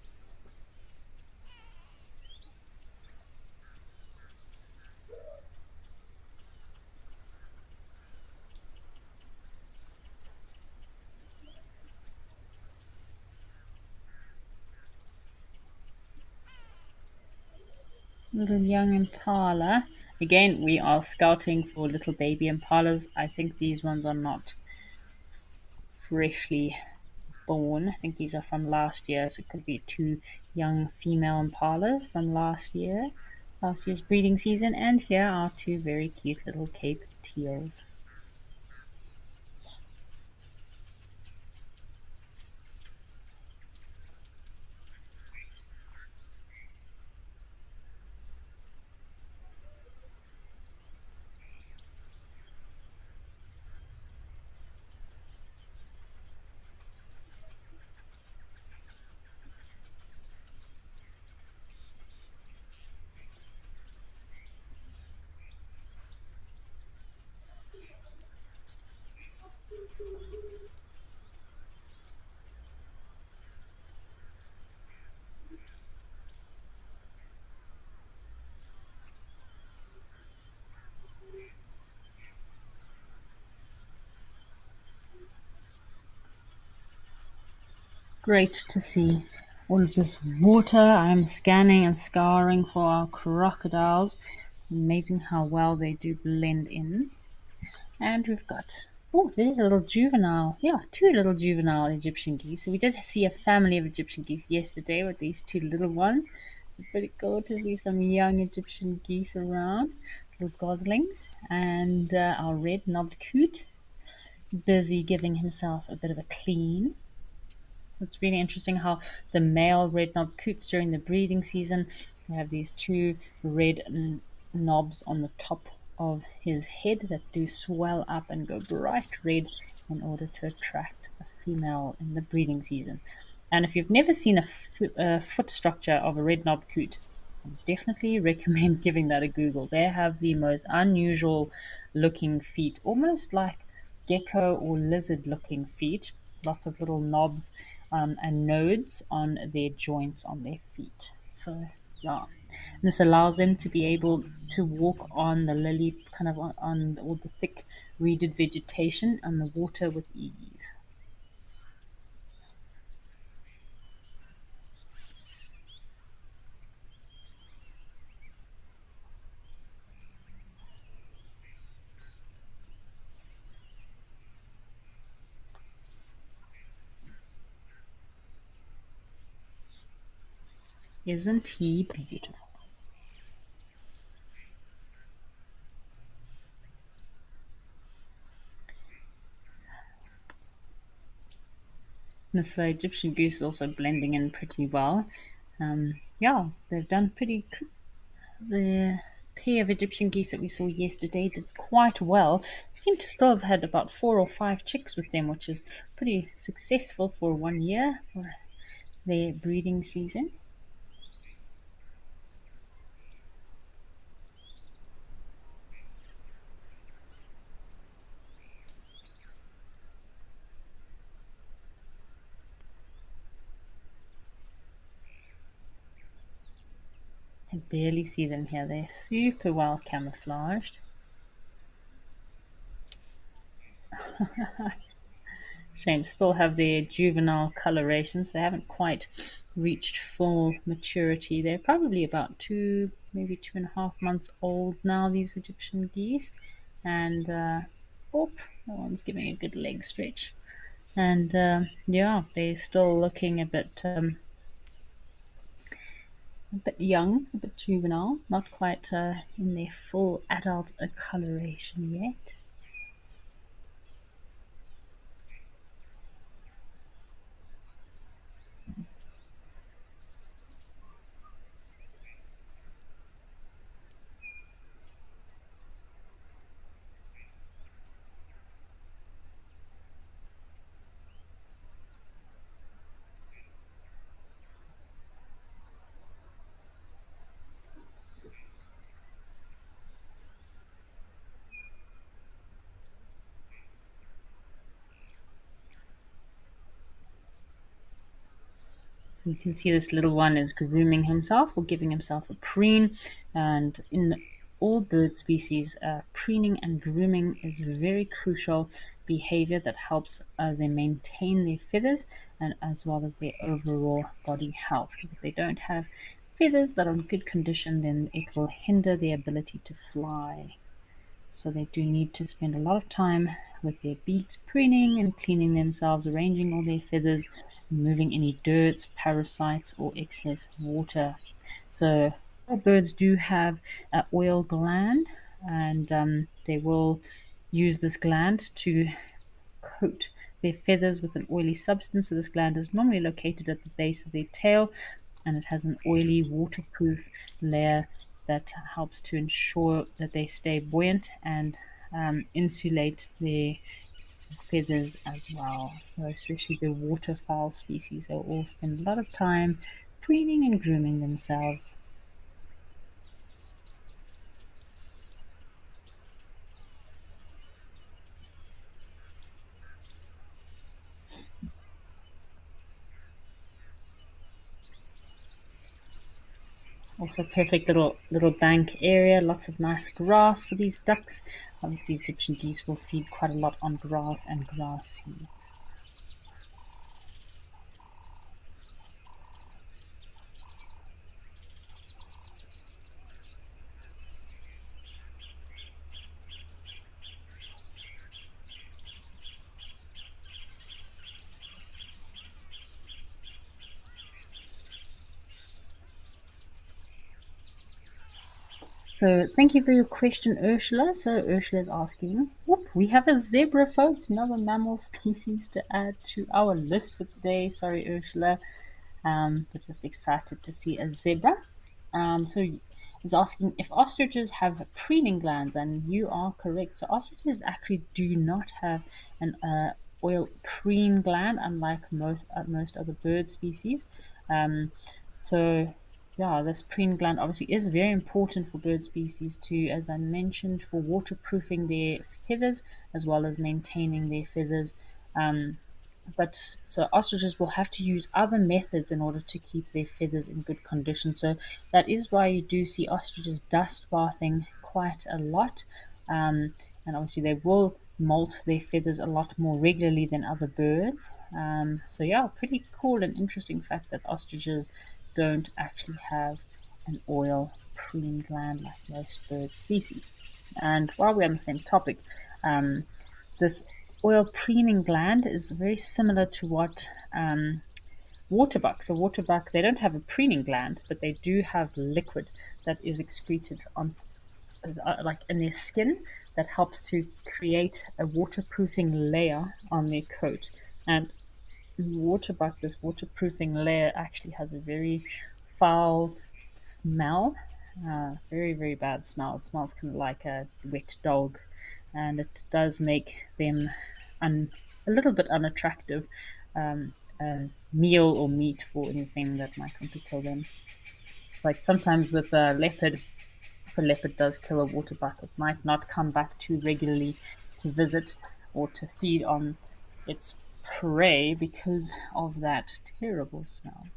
Little young impala. Again, we are scouting for little baby impalas. I think these ones are not freshly born. I think these are from last year, so it could be 2 young female impalas from last year's breeding season. And here are 2 very cute little Cape teals. Great to see all of this water. I'm scanning and scouring for our crocodiles. Amazing how well they do blend in. And we've got, oh, there's a little juvenile. Yeah, two little juvenile Egyptian geese. So we did see a family of Egyptian geese yesterday with these two little ones. It's pretty cool to see some young Egyptian geese around, little goslings. And our red-knobbed coot, busy giving himself a bit of a clean. It's really interesting how the male red-knobbed coots during the breeding season, they have these two red knobs on the top of his head that do swell up and go bright red in order to attract a female in the breeding season. And if you've never seen a foot structure of a red-knobbed coot, I definitely recommend giving that a Google. They have the most unusual looking feet, almost like gecko or lizard looking feet, lots of little knobs and nodes on their joints on their feet. So, yeah, this allows them to be able to walk on the lily, kind of on all the thick reeded vegetation on the water with ease. Isn't he beautiful? This Egyptian goose is also blending in pretty well. Yeah, they've done pretty. The pair of Egyptian geese that we saw yesterday did quite well. Seem to still have had about 4 or 5 chicks with them, which is pretty successful for 1 year for their breeding season. I barely see them here. They're super well camouflaged. Shame, still have their juvenile colorations. They haven't quite reached full maturity. They're probably about maybe 2.5 months old now, these Egyptian geese. And, oh, that one's giving a good leg stretch. And yeah, they're still looking a bit young, a bit juvenile, not quite in their full adult coloration yet. So you can see this little one is grooming himself or giving himself a preen. And in all bird species, preening and grooming is very crucial behavior that helps them maintain their feathers and as well as their overall body health. Because if they don't have feathers that are in good condition, then it will hinder their ability to fly. So they do need to spend a lot of time with their beaks preening and cleaning themselves, arranging all their feathers, removing any dirt, parasites, or excess water. So all birds do have an oil gland, and they will use this gland to coat their feathers with an oily substance. So this gland is normally located at the base of their tail, and it has an oily, waterproof layer that helps to ensure that they stay buoyant and insulate their feathers as well. So especially the waterfowl species, they'll all spend a lot of time preening and grooming themselves. Also perfect little bank area, lots of nice grass for these ducks. Obviously Egyptian geese will feed quite a lot on grass and grass seeds. So thank you for your question, Ursula. So Ursula is asking, whoop, we have a zebra, folks, another mammal species to add to our list for today. Sorry, Ursula, but just excited to see a zebra. So he's asking if ostriches have preening glands, and you are correct. So ostriches actually do not have an oil preen gland, unlike most other bird species. So yeah, this preen gland obviously is very important for bird species too, as I mentioned, for waterproofing their feathers as well as maintaining their feathers. But so ostriches will have to use other methods in order to keep their feathers in good condition. So that is why you do see ostriches dust bathing quite a lot. And obviously they will molt their feathers a lot more regularly than other birds. So yeah, pretty cool and interesting fact that ostriches don't actually have an oil preen gland like most bird species. And while we're on the same topic, this oil preening gland is very similar to what waterbuck. So waterbuck, they don't have a preening gland, but they do have liquid that is excreted on, like in their skin, that helps to create a waterproofing layer on their coat. And waterbuck, this waterproofing layer actually has a very foul smell, very, very bad smell. It smells kind of like a wet dog, and it does make them a little bit unattractive meal or meat for anything that might want to kill them. Like sometimes with a leopard, if a leopard does kill a waterbuck, it might not come back too regularly to visit or to feed on its prey because of that terrible smell.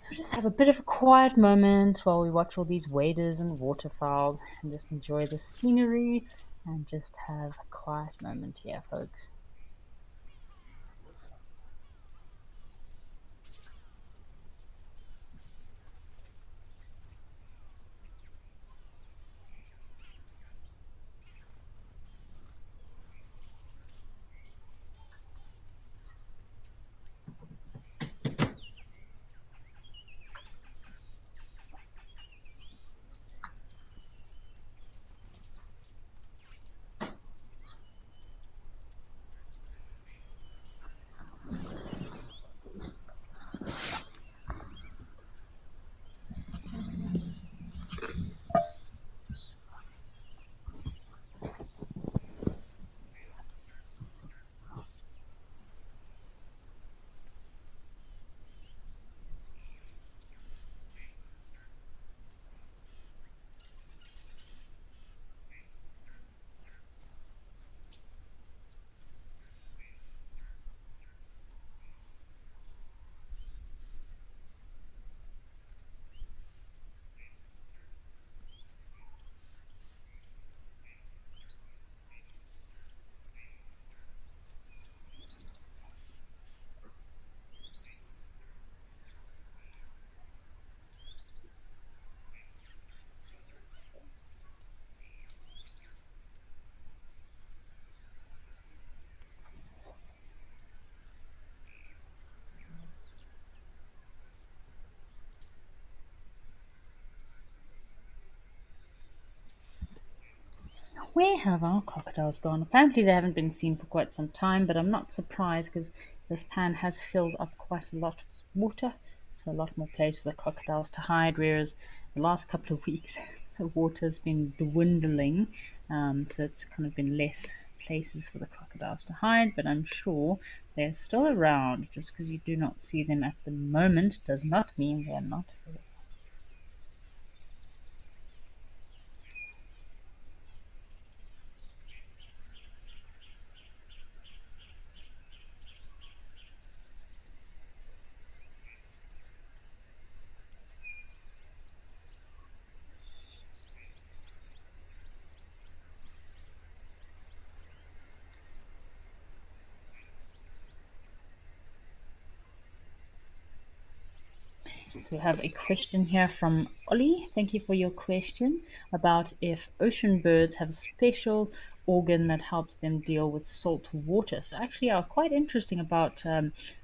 So just have a bit of a quiet moment while we watch all these waders and waterfowls and just enjoy the scenery and just have a quiet moment here, folks. Where have our crocodiles gone? Apparently they haven't been seen for quite some time, but I'm not surprised because this pan has filled up quite a lot of water, so a lot more place for the crocodiles to hide, whereas the last couple of weeks the water's been dwindling, so it's kind of been less places for the crocodiles to hide, but I'm sure they're still around. Just because you do not see them at the moment does not mean they're not there. So we have a question here from Ollie. Thank you for your question about if ocean birds have a special organ that helps them deal with salt water. So actually are quite interesting about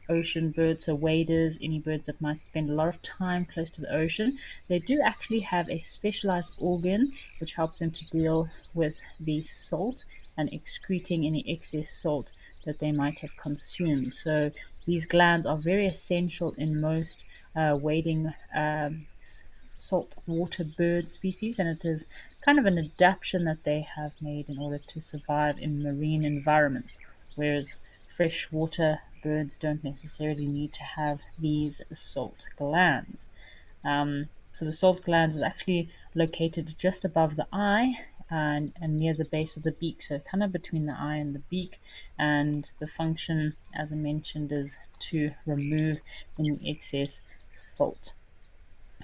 ocean birds, so waders, any birds that might spend a lot of time close to the ocean. They do actually have a specialized organ which helps them to deal with the salt and excreting any excess salt that they might have consumed. So these glands are very essential in most wading saltwater bird species, and it is kind of an adaptation that they have made in order to survive in marine environments, whereas freshwater birds don't necessarily need to have these salt glands. So the salt gland is actually located just above the eye and near the base of the beak, so kind of between the eye and the beak. And the function, as I mentioned, is to remove any excess salt.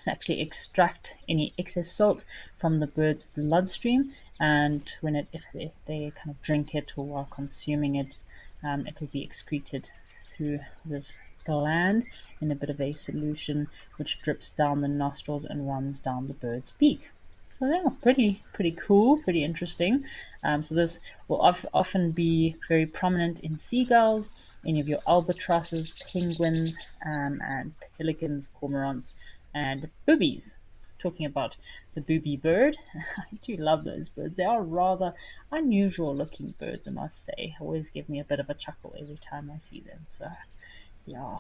To actually extract any excess salt from the bird's bloodstream, and if they kind of drink it or while consuming it, it will be excreted through this gland in a bit of a solution which drips down the nostrils and runs down the bird's beak. So yeah, pretty cool, pretty interesting. So this will often be very prominent in seagulls, any of your albatrosses, penguins, and pelicans, cormorants, and boobies. Talking about the booby bird, I do love those birds. They are rather unusual looking birds, I must say. Always give me a bit of a chuckle every time I see them. So yeah,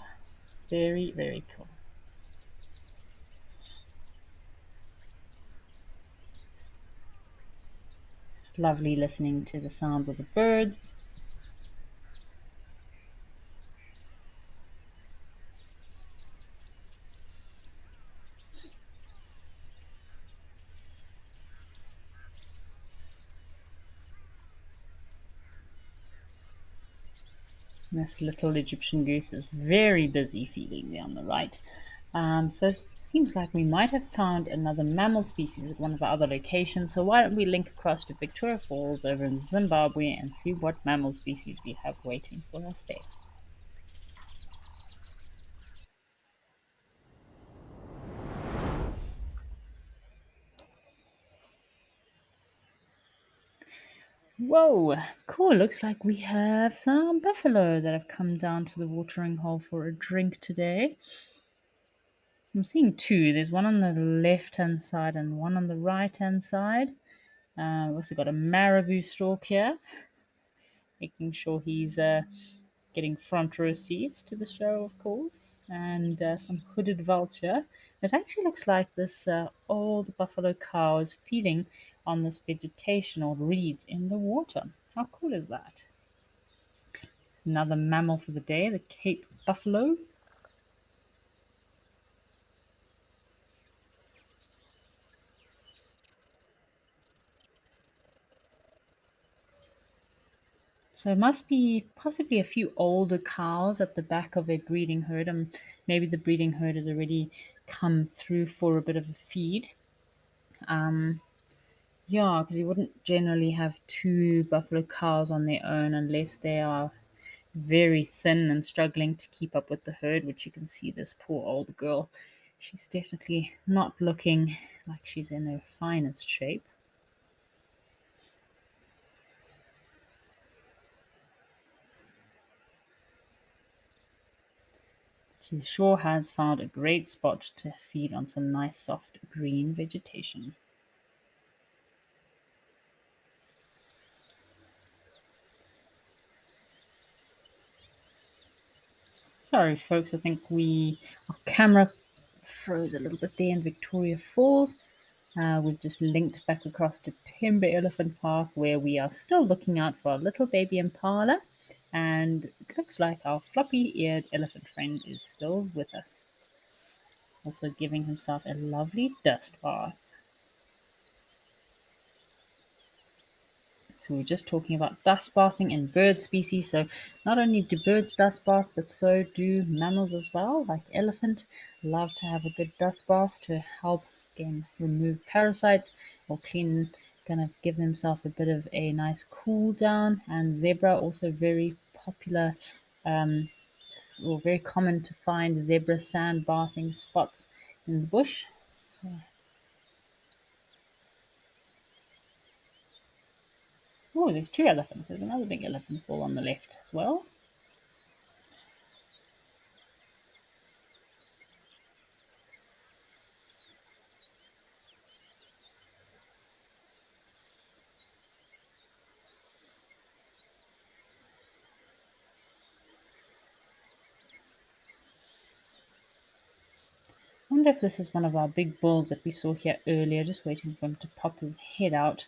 very cool. Lovely listening to the sounds of the birds. This little Egyptian goose is very busy feeding there on the right. So it seems like we might have found another mammal species at one of our other locations. So why don't we link across to Victoria Falls over in Zimbabwe and see what mammal species we have waiting for us there. Whoa, cool. Looks like we have some buffalo that have come down to the watering hole for a drink today. So I'm seeing two. There's one on the left hand side and one on the right hand side. We've also got a marabou stork here, making sure he's getting front row seats to the show, of course, and some hooded vulture. It actually looks like this old buffalo cow is feeding on this vegetation or reeds in the water. How cool is that? Another mammal for the day, the Cape buffalo. So it must be possibly a few older cows at the back of a breeding herd. Maybe the breeding herd has already come through for a bit of a feed. Um, yeah, because you wouldn't generally have two buffalo cows on their own unless they are very thin and struggling to keep up with the herd, which you can see this poor old girl. She's definitely not looking like she's in her finest shape. She sure has found a great spot to feed on some nice soft green vegetation. Sorry, folks, I think our camera froze a little bit there in Victoria Falls. We've just linked back across to Timber Elephant Park where we are still looking out for our little baby impala. And it looks like our floppy eared elephant friend is still with us, also giving himself a lovely dust bath. So we're just talking about dust bathing and bird species. So not only do birds dust bath, but so do mammals as well, like elephant. Love to have a good dust bath to help again remove parasites or clean, kind of give themselves a bit of a nice cool down. And zebra also very popular or very common to find zebra sand bathing spots in the bush. So, oh, there's two elephants. There's another big elephant ball on the left as well. I wonder if this is one of our big bulls that we saw here earlier, just waiting for him to pop his head out.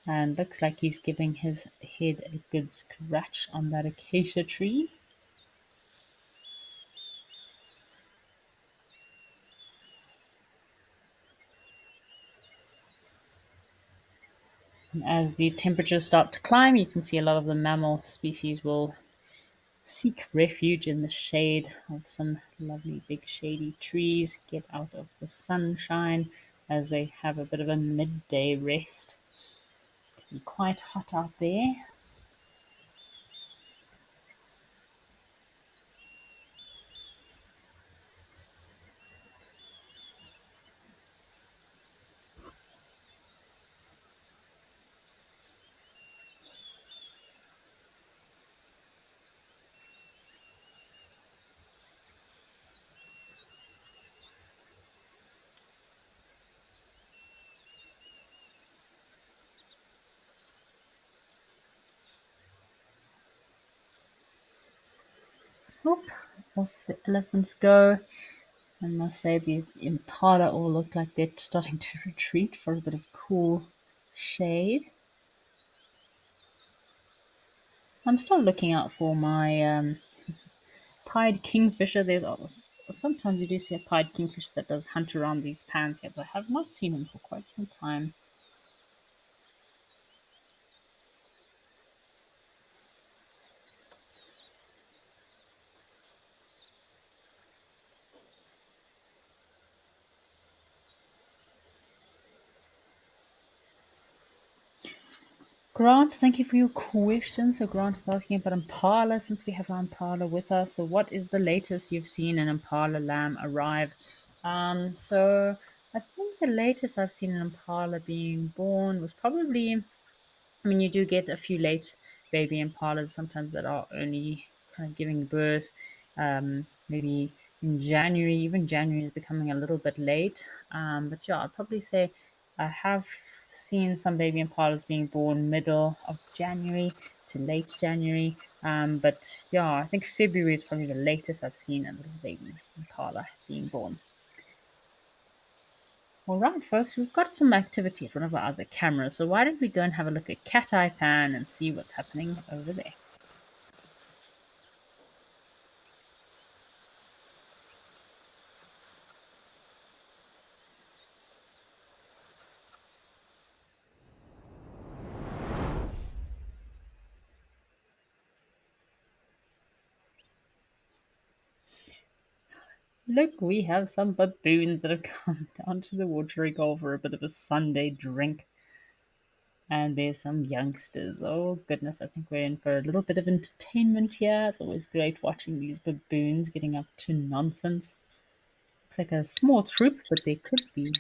And looks like he's giving his head a good scratch on that acacia tree. And as the temperatures start to climb, you can see a lot of the mammal species will seek refuge in the shade of some lovely big shady trees, get out of the sunshine as they have a bit of a midday rest. It can be quite hot out there. Whoop, off the elephants go. I must say the impala all look like they're starting to retreat for a bit of cool shade. I'm still looking out for my pied kingfisher. Sometimes you do see a pied kingfisher that does hunt around these pans here, but I have not seen him for quite some time. Grant, thank you for your question. So Grant is asking about impala since we have our impala with us. So what is the latest you've seen an impala lamb arrive? So I think the latest I've seen an impala being born was probably, I mean, you do get a few late baby impalas sometimes that are only kind of giving birth. Maybe in January, even January is becoming a little bit late. But yeah, I'd probably say I have seen some baby impalas being born middle of January to late January. But yeah, I think February is probably the latest I've seen a little baby impala being born. All right, folks, we've got some activity at one of our other cameras, so why don't we go and have a look at Cat Eye Pan and see what's happening over there? Look, we have some baboons that have come down to the watering hole for a bit of a Sunday drink. And there's some youngsters. Oh, goodness, I think we're in for a little bit of entertainment here. It's always great watching these baboons getting up to nonsense. Looks like a small troop, but they could be.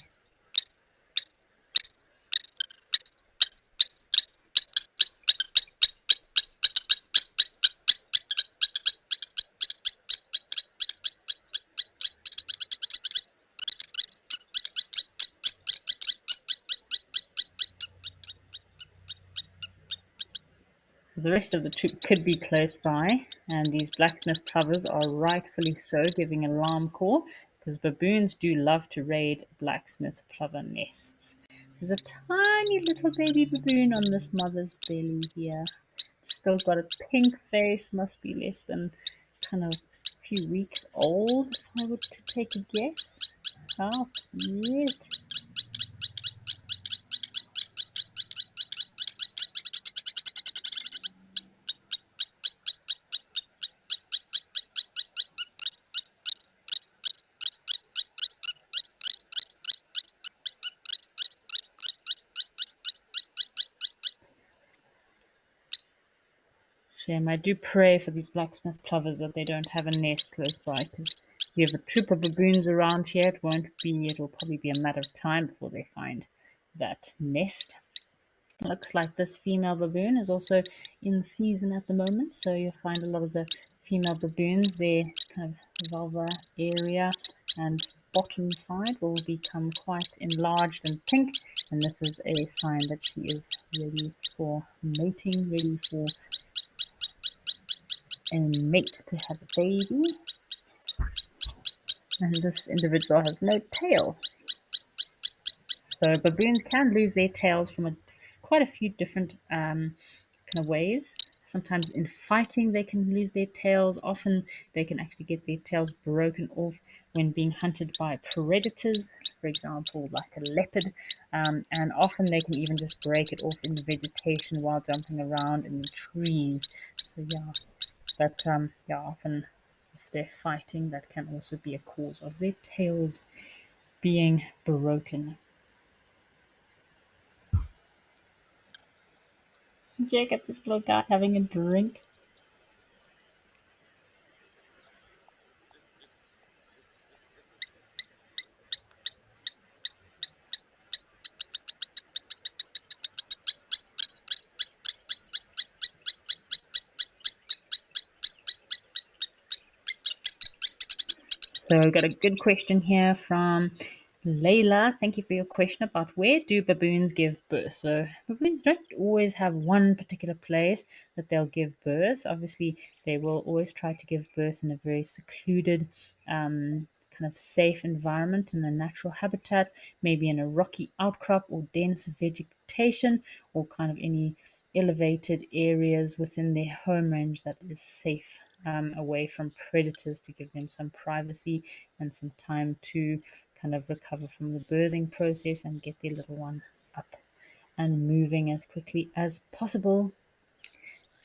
So the rest of the troop could be close by, and these blacksmith plovers are rightfully so giving alarm call because baboons do love to raid blacksmith plover nests. There's a tiny little baby baboon on this mother's belly here. It's still got a pink face, must be less than kind of a few weeks old, if I were to take a guess. How cute! Shame. I do pray for these blacksmith plovers that they don't have a nest close by, because we have a troop of baboons around here. It'll probably be a matter of time before they find that nest. Looks like this female baboon is also in season at the moment, so you'll find a lot of the female baboons, their kind of vulva area and bottom side will become quite enlarged and pink, and this is a sign that she is ready for mating, ready for a mate to have a baby. And this individual has no tail. So baboons can lose their tails from quite a few different kind of ways. Sometimes in fighting they can lose their tails. Often they can actually get their tails broken off when being hunted by predators, for example, like a leopard. And often they can even just break it off in the vegetation while jumping around in the trees. So yeah, but yeah, often if they're fighting, that can also be a cause of their tails being broken. Check out this little guy having a drink. So I've got a good question here from Layla. Thank you for your question about where do baboons give birth. So baboons don't always have one particular place that they'll give birth. Obviously, they will always try to give birth in a very secluded, kind of safe environment in a natural habitat, maybe in a rocky outcrop or dense vegetation, or kind of any elevated areas within their home range that is safe, away from predators, to give them some privacy and some time to kind of recover from the birthing process and get their little one up and moving as quickly as possible.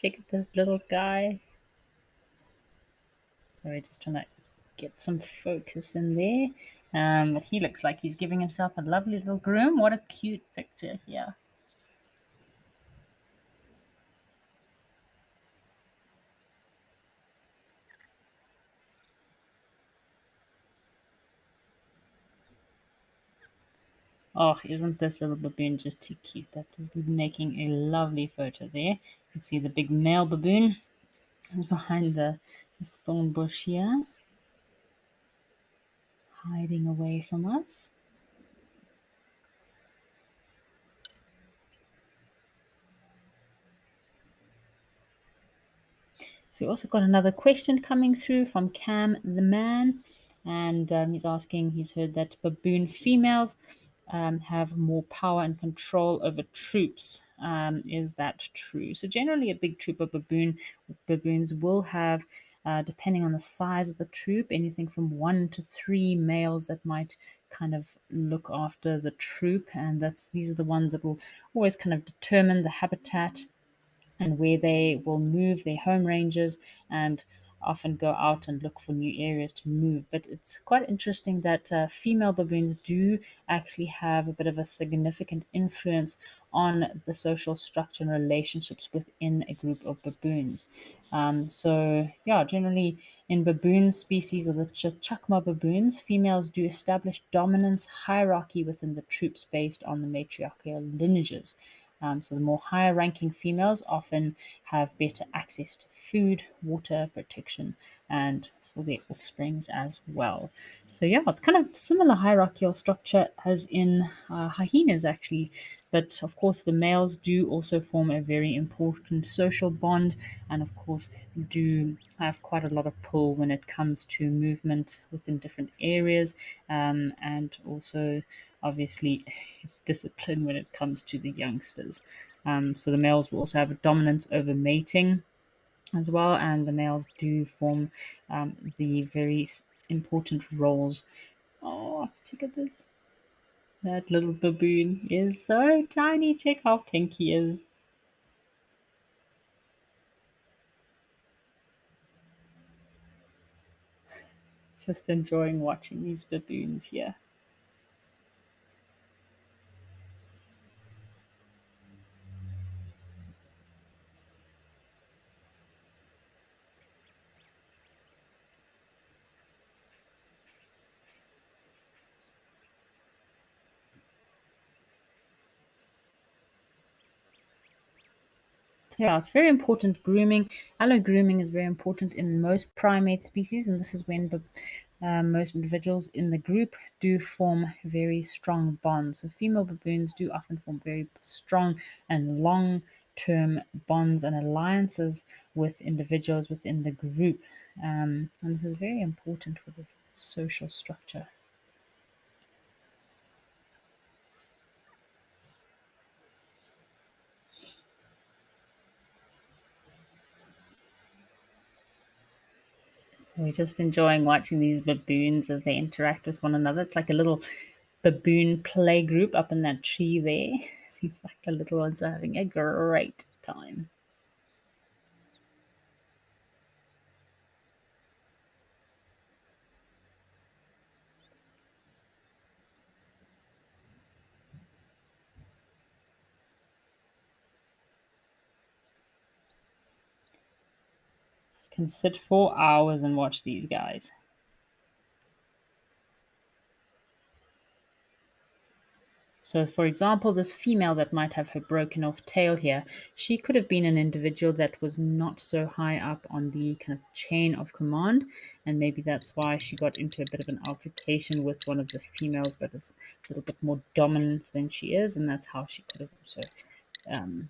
Check out this little guy. We're just trying to get some focus in there. But he looks like he's giving himself a lovely little groom. What a cute picture here. Oh, isn't this little baboon just too cute? That is making a lovely photo there. You can see the big male baboon is behind the thorn bush here, hiding away from us. So we also got another question coming through from Cam the man, and he's asking. He's heard that baboon females have more power and control over troops. Is that true? So generally, a big troop of baboons will have, depending on the size of the troop, anything from 1 to 3 males that might kind of look after the troop, and these are the ones that will always kind of determine the habitat and where they will move their home ranges and often go out and look for new areas to move. But it's quite interesting that female baboons do actually have a bit of a significant influence on the social structure and relationships within a group of baboons. So, yeah, generally in baboon species or the Chakma baboons, females do establish dominance hierarchy within the troops based on the matriarchal lineages. So the more higher ranking females often have better access to food, water, protection, and for their offsprings as well. So yeah, it's kind of similar hierarchical structure as in hyenas actually. But of course, the males do also form a very important social bond, and of course, do have quite a lot of pull when it comes to movement within different areas, and also obviously discipline when it comes to the youngsters. So the males will also have a dominance over mating as well, and the males do form the very important roles. Oh, check at this. That little baboon is so tiny. Check how pink he is. Just enjoying watching these baboons here. Yeah, it's very important. Grooming, allo grooming is very important in most primate species, and this is when most individuals in the group do form very strong bonds. So, female baboons do often form very strong and long term bonds and alliances with individuals within the group. And this is very important for the social structure. So we're just enjoying watching these baboons as they interact with one another. It's like a little baboon play group up in that tree there. Seems like the little ones are having a great time. Can sit for hours and watch these guys. So, for example, this female that might have her broken off tail here, she could have been an individual that was not so high up on the kind of chain of command, and maybe that's why she got into a bit of an altercation with one of the females that is a little bit more dominant than she is, and that's how she could have also um,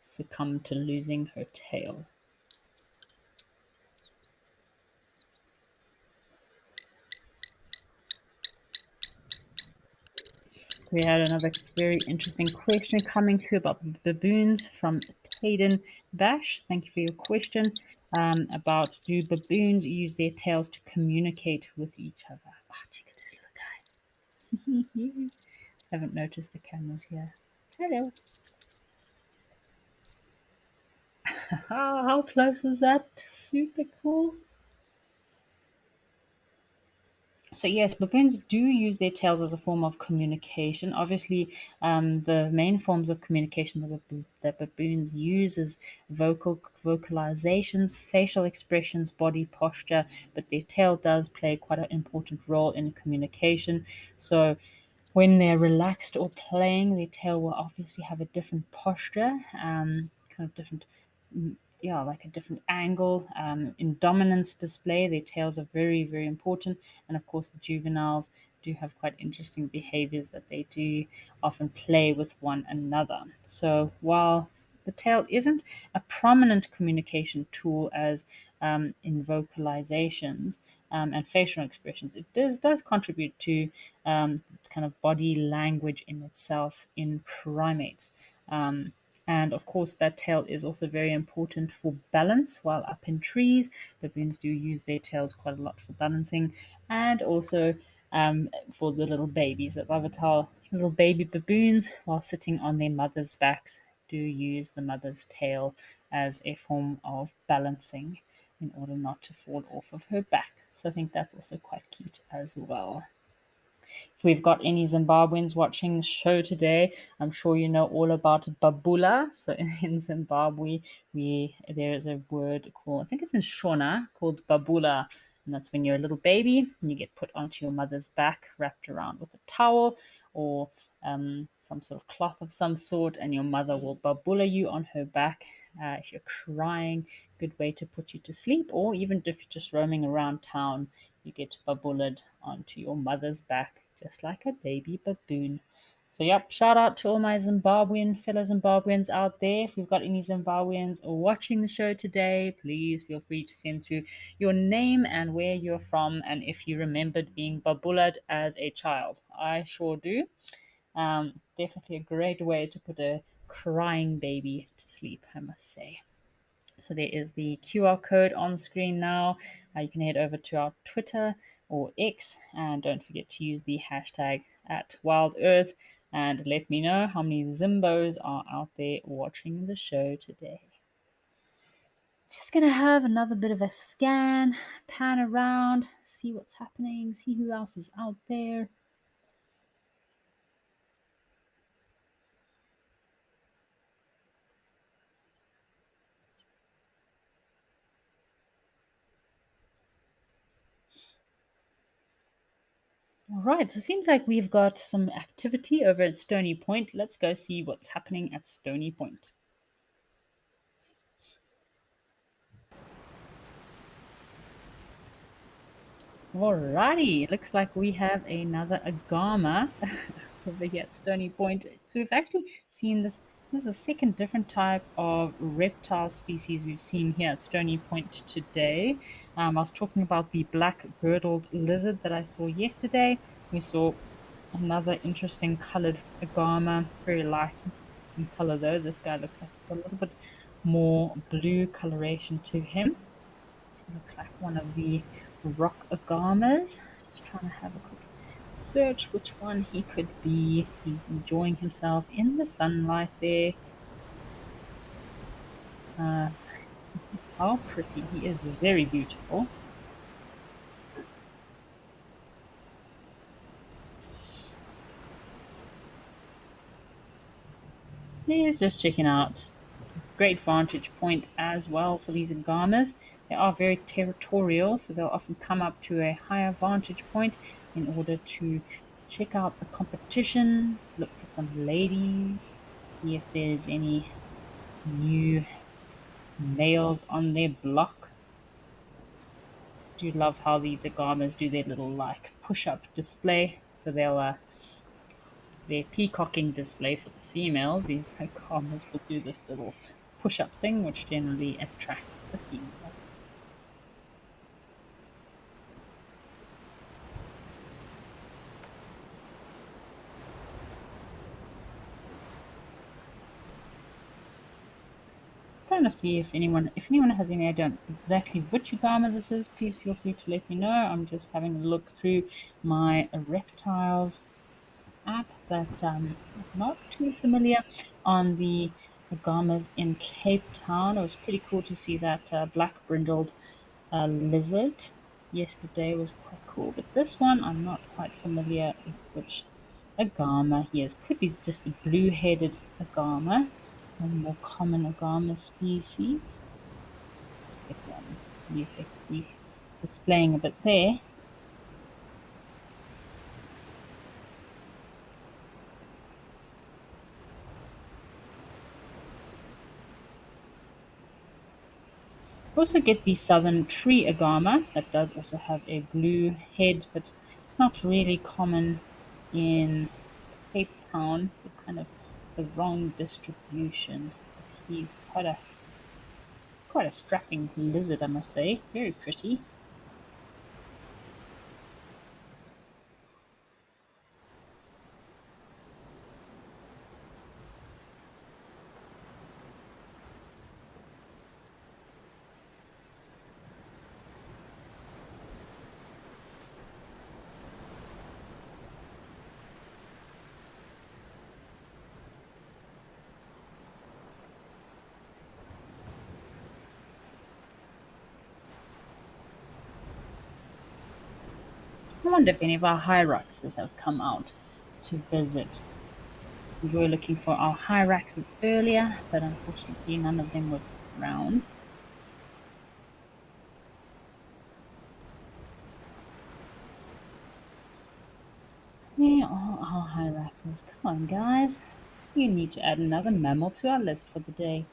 succumbed to losing her tail. We had another very interesting question coming through about baboons from Taden Bash. Thank you for your question about do baboons use their tails to communicate with each other? Oh, check out this little guy. Haven't noticed the cameras here. Hello. How close was that? Super cool. So yes, baboons do use their tails as a form of communication. Obviously, the main forms of communication that baboons use is vocalizations, facial expressions, body posture. But their tail does play quite an important role in communication. So when they're relaxed or playing, their tail will obviously have a different posture, kind of different, yeah, like a different angle. In dominance display, their tails are very, very important. And of course, the juveniles do have quite interesting behaviors that they do often play with one another. So while the tail isn't a prominent communication tool as in vocalizations and facial expressions, it does contribute to kind of body language in itself in primates. Um, and of course, that tail is also very important for balance while up in trees. Baboons do use their tails quite a lot for balancing and also for the little babies. At Avatar, little baby baboons, while sitting on their mother's backs, do use the mother's tail as a form of balancing in order not to fall off of her back. So I think that's also quite cute as well. If we've got any Zimbabweans watching the show today, I'm sure you know all about babula. So in Zimbabwe, there is a word called, I think it's in Shona, called babula. And that's when you're a little baby and you get put onto your mother's back, wrapped around with a towel or some sort of cloth of some sort, and your mother will babula you on her back. If you're crying, good way to put you to sleep, or even if you're just roaming around town, you get babulaed onto your mother's back, just like a baby baboon. So, yep, shout out to all my Zimbabwean fellow Zimbabweans out there. If we've got any Zimbabweans watching the show today, please feel free to send through your name and where you're from, and if you remembered being babulaed as a child. I sure do. Definitely a great way to put a crying baby to sleep, I must say. So there is the QR code on screen now. You can head over to our Twitter or X and don't forget to use the hashtag at Wild Earth and let me know how many Zimbos are out there watching the show today. Just gonna have another bit of a scan, pan around, see what's happening, see who else is out there. All right, so it seems like we've got some activity over at Stony Point. Let's go see what's happening at Stony Point. Alrighty, looks like we have another agama over here at Stony Point. So we've actually seen this. This is a second different type of reptile species we've seen here at Stony Point today. I was talking about the black girdled lizard that I saw yesterday. We saw another interesting colored agama, very light in color though. This guy looks like he's got a little bit more blue coloration to him. Looks like one of the rock agamas. Just trying to have a quick search which one he could be. He's enjoying himself in the sunlight there. Uh, how pretty. He is very beautiful. He's just checking out. Great vantage point as well for these agamas. They are very territorial, so they'll often come up to a higher vantage point in order to check out the competition, look for some ladies, see if there's any new males on their block. Do love how these agamas do their little like push-up display. So they'll their peacocking display for the females. These agamas will do this little push-up thing, which generally attracts the females. Trying to see if anyone has any idea on exactly which agama this is. Please feel free to let me know. I'm just having a look through my reptiles app, but not too familiar on the agamas in Cape Town. It was pretty cool to see that black brindled lizard yesterday. Was quite cool, but this one I'm not quite familiar with which agama he is. Could be just the blue-headed agama, one of the more common agama species. If, he's definitely displaying a bit there. Also get the southern tree agama that does also have a blue head, but it's not really common in Cape Town. So kind of the wrong distribution. But he's quite a strapping lizard, I must say. Very pretty. I wonder if any of our hyraxes have come out to visit. We were looking for our hyraxes earlier, but unfortunately none of them were around. Where are our hyraxes? Come on, guys. You need to add another mammal to our list for the day.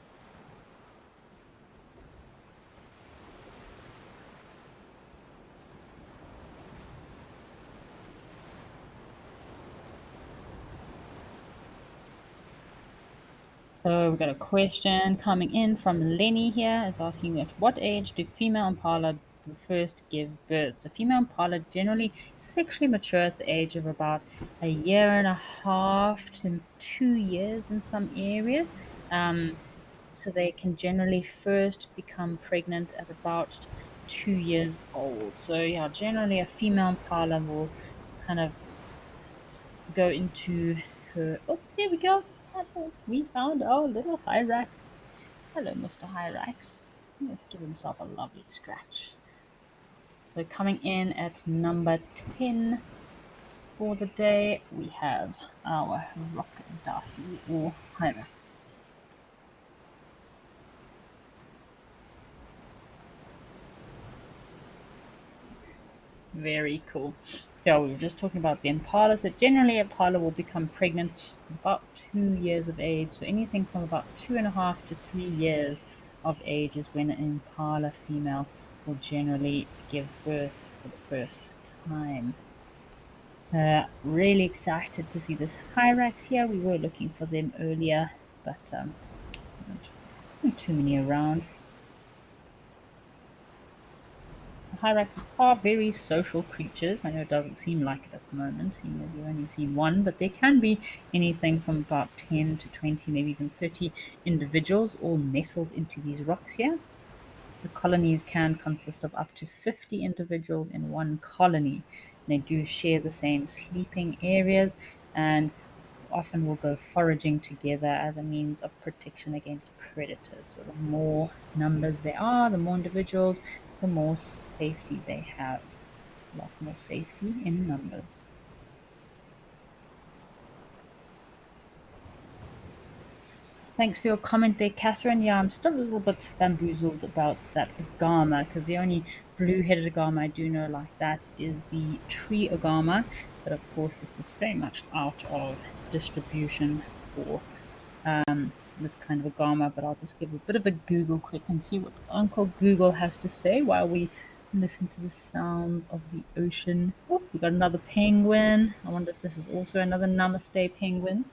So we've got a question coming in from Lenny here. Is asking at what age do female impala first give birth? So female impala generally sexually mature at the age of about a year and a half to 2 years in some areas. So they can generally first become pregnant at about 2 years old. So yeah, generally a female impala will kind of go into her. Oh, there we go. Hello. We found our little Hyrax. Hello, Mr. Hyrax. Let's give himself a lovely scratch. So coming in at number 10 for the day, we have our Rock Darcy or Hyrax. Very cool. So we were just talking about the impala. So generally, impala will become pregnant about 2 years of age. So anything from about 2.5 to 3 years of age is when an impala female will generally give birth for the first time. So really excited to see this Hyrax here. We were looking for them earlier, but not too many around. So Hyraxes are very social creatures. I know it doesn't seem like it at the moment, seeing that we've only seen one, but there can be anything from about 10 to 20, maybe even 30 individuals all nestled into these rocks here. So the colonies can consist of up to 50 individuals in one colony. They do share the same sleeping areas and often will go foraging together as a means of protection against predators. So the more numbers there are, the more individuals, the more safety they have. A lot more safety in numbers. Thanks for your comment there, Catherine. Yeah, I'm still a little bit bamboozled about that agama because the only blue-headed agama I do know like that is the tree agama. But of course, this is very much out of distribution for this kind of agama. But I'll just give a bit of a Google quick and see what Uncle Google has to say while we listen to the sounds of the ocean. Oh, we got another penguin. I wonder if this is also another namaste penguin.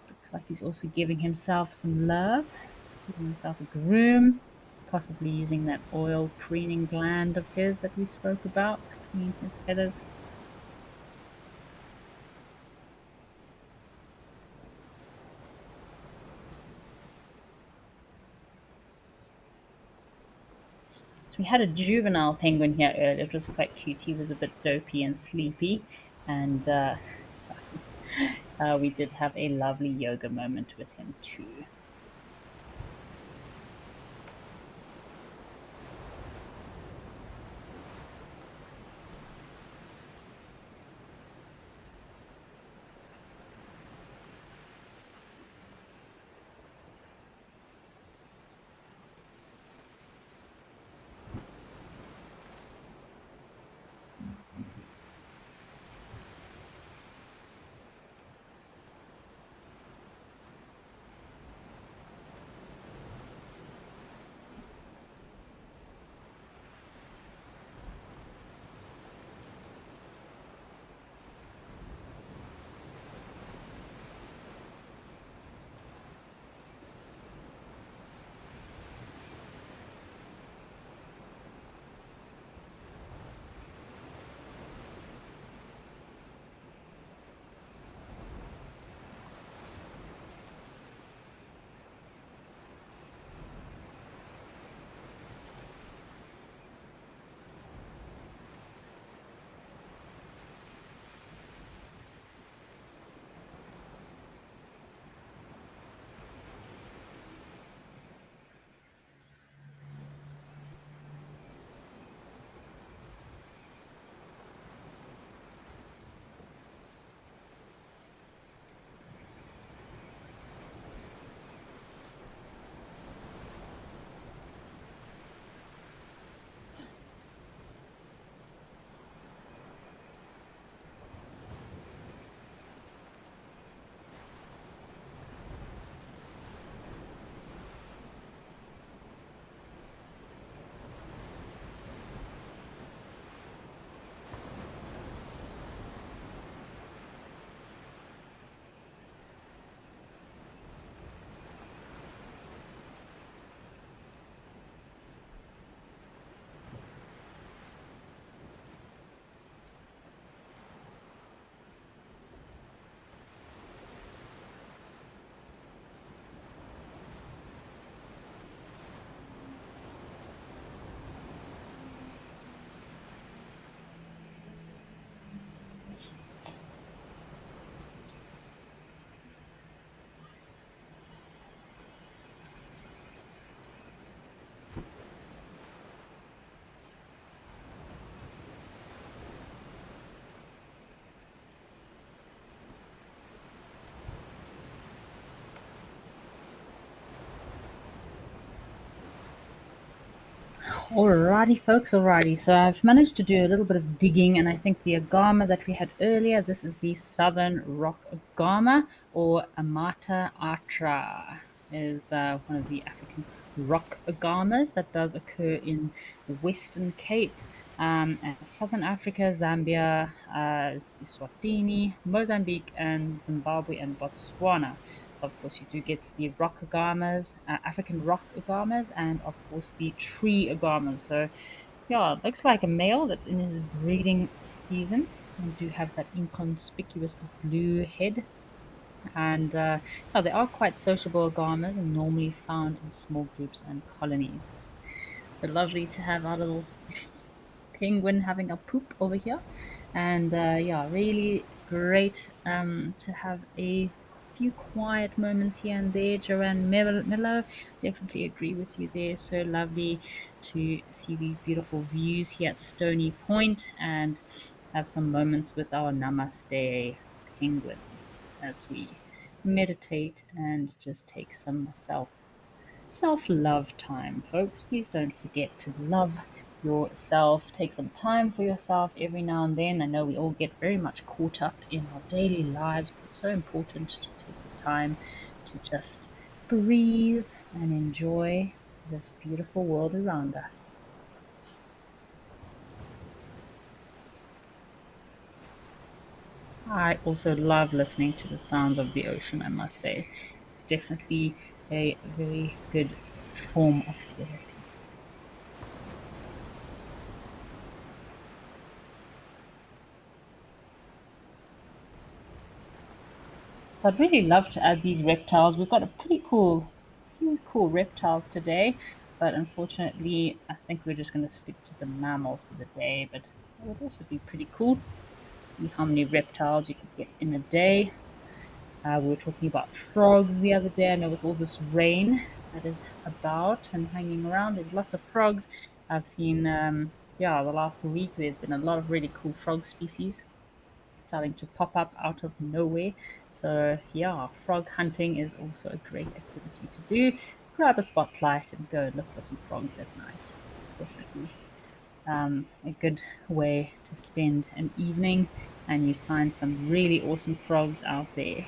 Looks like he's also giving himself some love, giving himself a groom, possibly using that oil preening gland of his that we spoke about to clean his feathers. So we had a juvenile penguin here earlier. It was quite cute. He was a bit dopey and sleepy, and we did have a lovely yoga moment with him too. Alrighty, folks, alrighty. So I've managed to do a little bit of digging, and I think the agama that we had earlier, this is the southern rock agama, or Amata atra, is one of the African rock agamas that does occur in the Western Cape. Southern Africa, Zambia, Eswatini, Mozambique, and Zimbabwe and Botswana. So, of course, you do get the rock agamas, African rock agamas, and of course the tree agamas. So, yeah, it looks like a male that's in his breeding season. And do have that inconspicuous blue head. And yeah, they are quite sociable agamas and normally found in small groups and colonies. But lovely to have our little penguin having a poop over here. And yeah, really great to have a few quiet moments here and there. Joanne Miller, definitely agree with you there. So lovely to see these beautiful views here at Stony Point and have some moments with our Namaste penguins as we meditate and just take some self love time, folks. Please don't forget to love yourself. Take some time for yourself every now and then. I know we all get very much caught up in our daily lives, but it's so important to take the time to just breathe and enjoy this beautiful world around us. I also love listening to the sounds of the ocean, I must say. It's definitely a very good form of therapy. So I'd really love to add these reptiles. We've got a few cool reptiles today, but unfortunately, I think we're just going to stick to the mammals for the day. But it would also be pretty cool to see how many reptiles you could get in a day. We were talking about frogs the other day. I know with all this rain that is about and hanging around, there's lots of frogs. I've seen, yeah, the last week there's been a lot of really cool frog species starting to pop up out of nowhere. So, yeah, frog hunting is also a great activity to do. Grab a spotlight and go and look for some frogs at night. It's definitely a good way to spend an evening, and you find some really awesome frogs out there.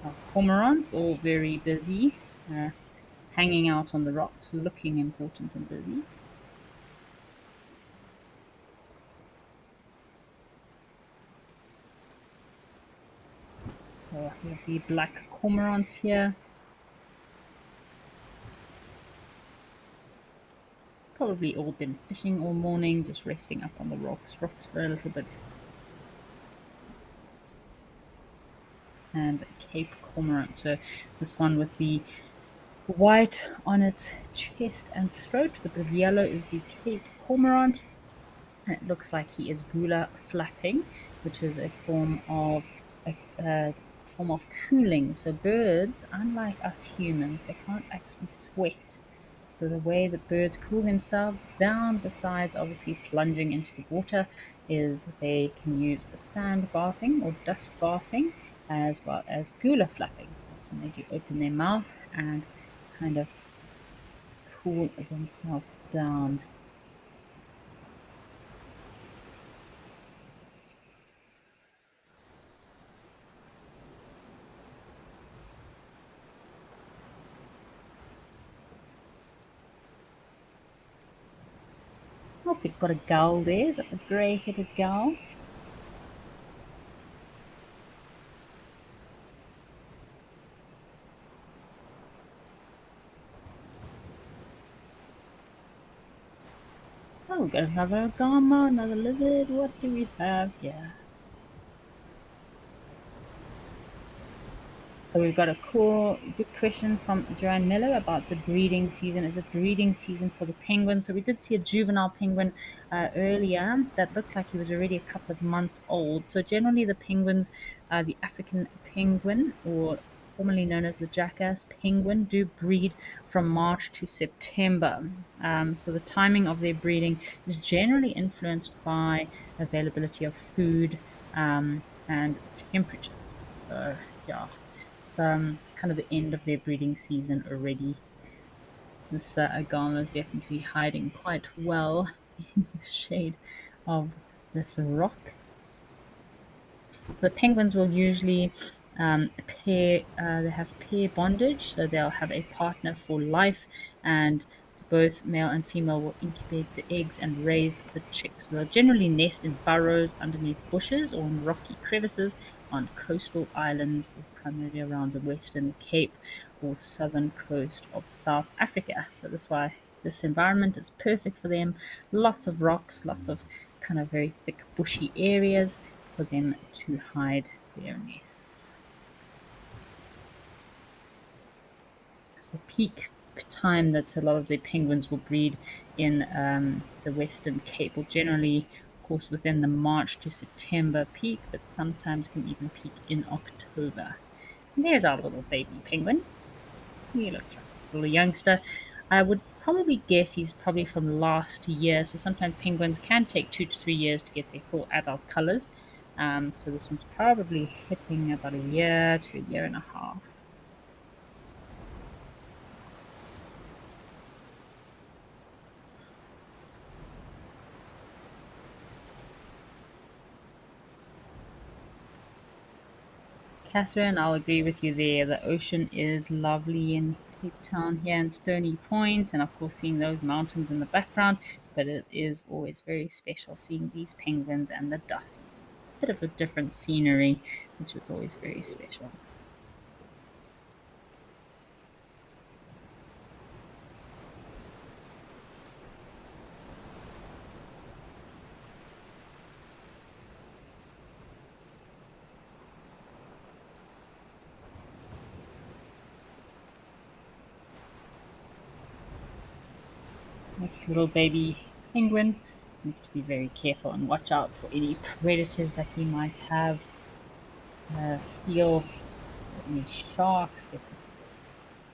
Our cormorants, all very busy, hanging out on the rocks, looking important and busy. So, we have the black cormorants here. Probably all been fishing all morning, just resting up on the rocks for a little bit. And Cape Cormorant. So this one with the white on its chest and throat. The bit of yellow is the Cape Cormorant. And it looks like he is gula flapping, which is a form of cooling. So birds, unlike us humans, they can't actually sweat. So the way that birds cool themselves down, besides obviously plunging into the water, is they can use sand bathing or dust bathing as well as gula flapping. So that's when they do open their mouth and kind of cool themselves down. Oh, we've got a gull there. Is that the grey-headed gull? Oh, we've got another gamma, another lizard. What do we have here? So we've got a good question from Joanne Miller about the breeding season. Is it breeding season for the penguin? So we did see a juvenile penguin earlier that looked like he was already a couple of months old. So generally the penguins, the African penguin, or formerly known as the jackass penguin, do breed from March to September. So the timing of their breeding is generally influenced by availability of food and temperatures. So yeah, it's kind of the end of their breeding season already. This agama is definitely hiding quite well in the shade of this rock. So the penguins will usually they have pair bondage, so they'll have a partner for life, and the Both male and female will incubate the eggs and raise the chicks. They'll generally nest in burrows underneath bushes or in rocky crevices on coastal islands, or primarily around the Western Cape or southern coast of South Africa. So that's why this environment is perfect for them. Lots of rocks, lots of kind of very thick bushy areas for them to hide their nests. So peak time that a lot of the penguins will breed in the Western Cape will generally, of course, within the March to September peak, but sometimes can even peak in October. And there's our little baby penguin. He looks like this little youngster. I would probably guess he's probably from last year. So sometimes penguins can take 2 to 3 years to get their full adult colors. So this one's probably hitting about a year to a year and a half. Catherine, I'll agree with you there. The ocean is lovely in Cape Town here in Stony Point, and of course, seeing those mountains in the background. But it is always very special seeing these penguins and the dussies. It's a bit of a different scenery, which is always very special. This little baby penguin needs to be very careful and watch out for any predators that he might have. Seal, any sharks. They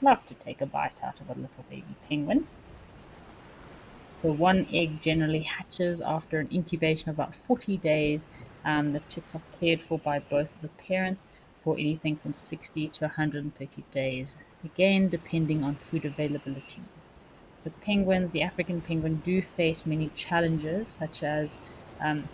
love to take a bite out of a little baby penguin. So one egg generally hatches after an incubation of about 40 days. The chicks are cared for by both of the parents for anything from 60 to 130 days, again depending on food availability. So penguins, the African penguin, do face many challenges such as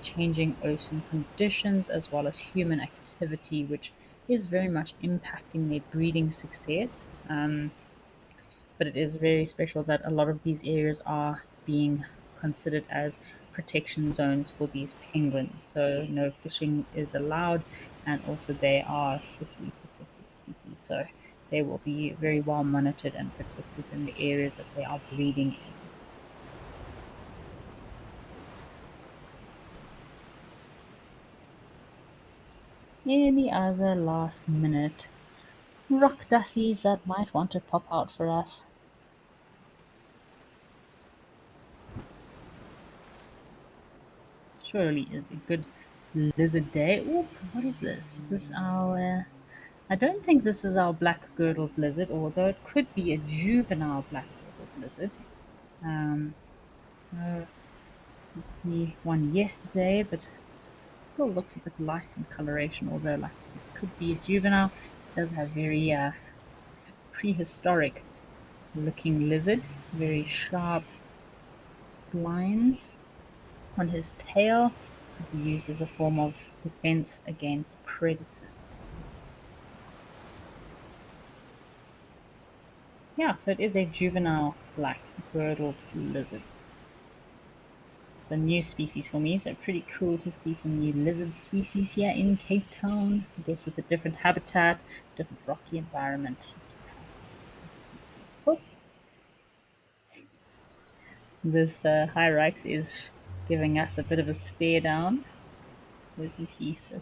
changing ocean conditions as well as human activity, which is very much impacting their breeding success. But it is very special that a lot of these areas are being considered as protection zones for these penguins. So no fishing is allowed, and also they are strictly protected species. So they will be very well monitored and protected in the areas that they are breeding in. Any other last minute rock dussies that might want to pop out for us? Surely is a good lizard day. Oop, what is this? Is this our I don't think this is our black girdled lizard, although it could be a juvenile black girdled lizard. Um, I did see one yesterday, but still looks a bit light in coloration, although, like I said, it could be a juvenile. It does have very prehistoric looking lizard, very sharp spines on his tail. Could be used as a form of defense against predators. Yeah, so it is a juvenile black girdled lizard. It's a new species for me, so pretty cool to see some new lizard species here in Cape Town. I guess with a different habitat, different rocky environment. Oh, this Hyrax is giving us a bit of a stare down, isn't he? So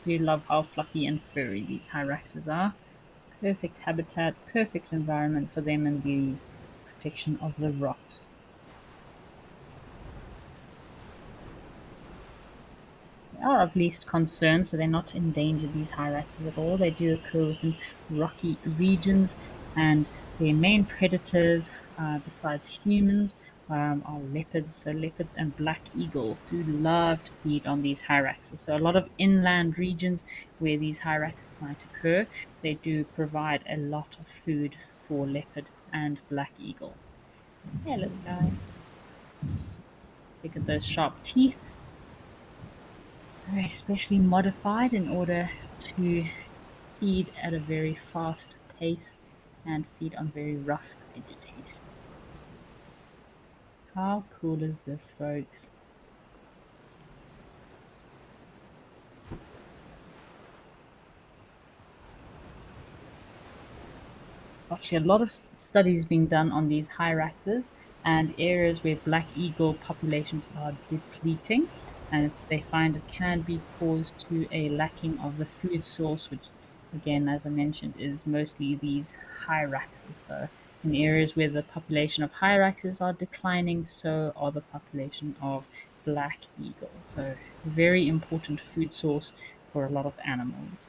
I do love how fluffy and furry these Hyraxes are. Perfect habitat, perfect environment for them and these protection of the rocks. They are of least concern, so they're not endangered, these hyraxes, at all. They do occur within rocky regions, and their main predators, besides humans, are leopards. So leopards and black eagle do love to feed on these hyraxes. So a lot of inland regions where these hyraxes might occur, they do provide a lot of food for leopard and black eagle. Hello, guy. Look at those sharp teeth. They're especially modified in order to feed at a very fast pace and feed on very rough vegetation. How cool is this, folks? Actually a lot of studies being done on these hyraxes and areas where black eagle populations are depleting, and they find it can be caused to a lacking of the food source, which again, as I mentioned, is mostly these hyraxes. So in areas where the population of hyraxes are declining, so are the population of black eagle. So very important food source for a lot of animals.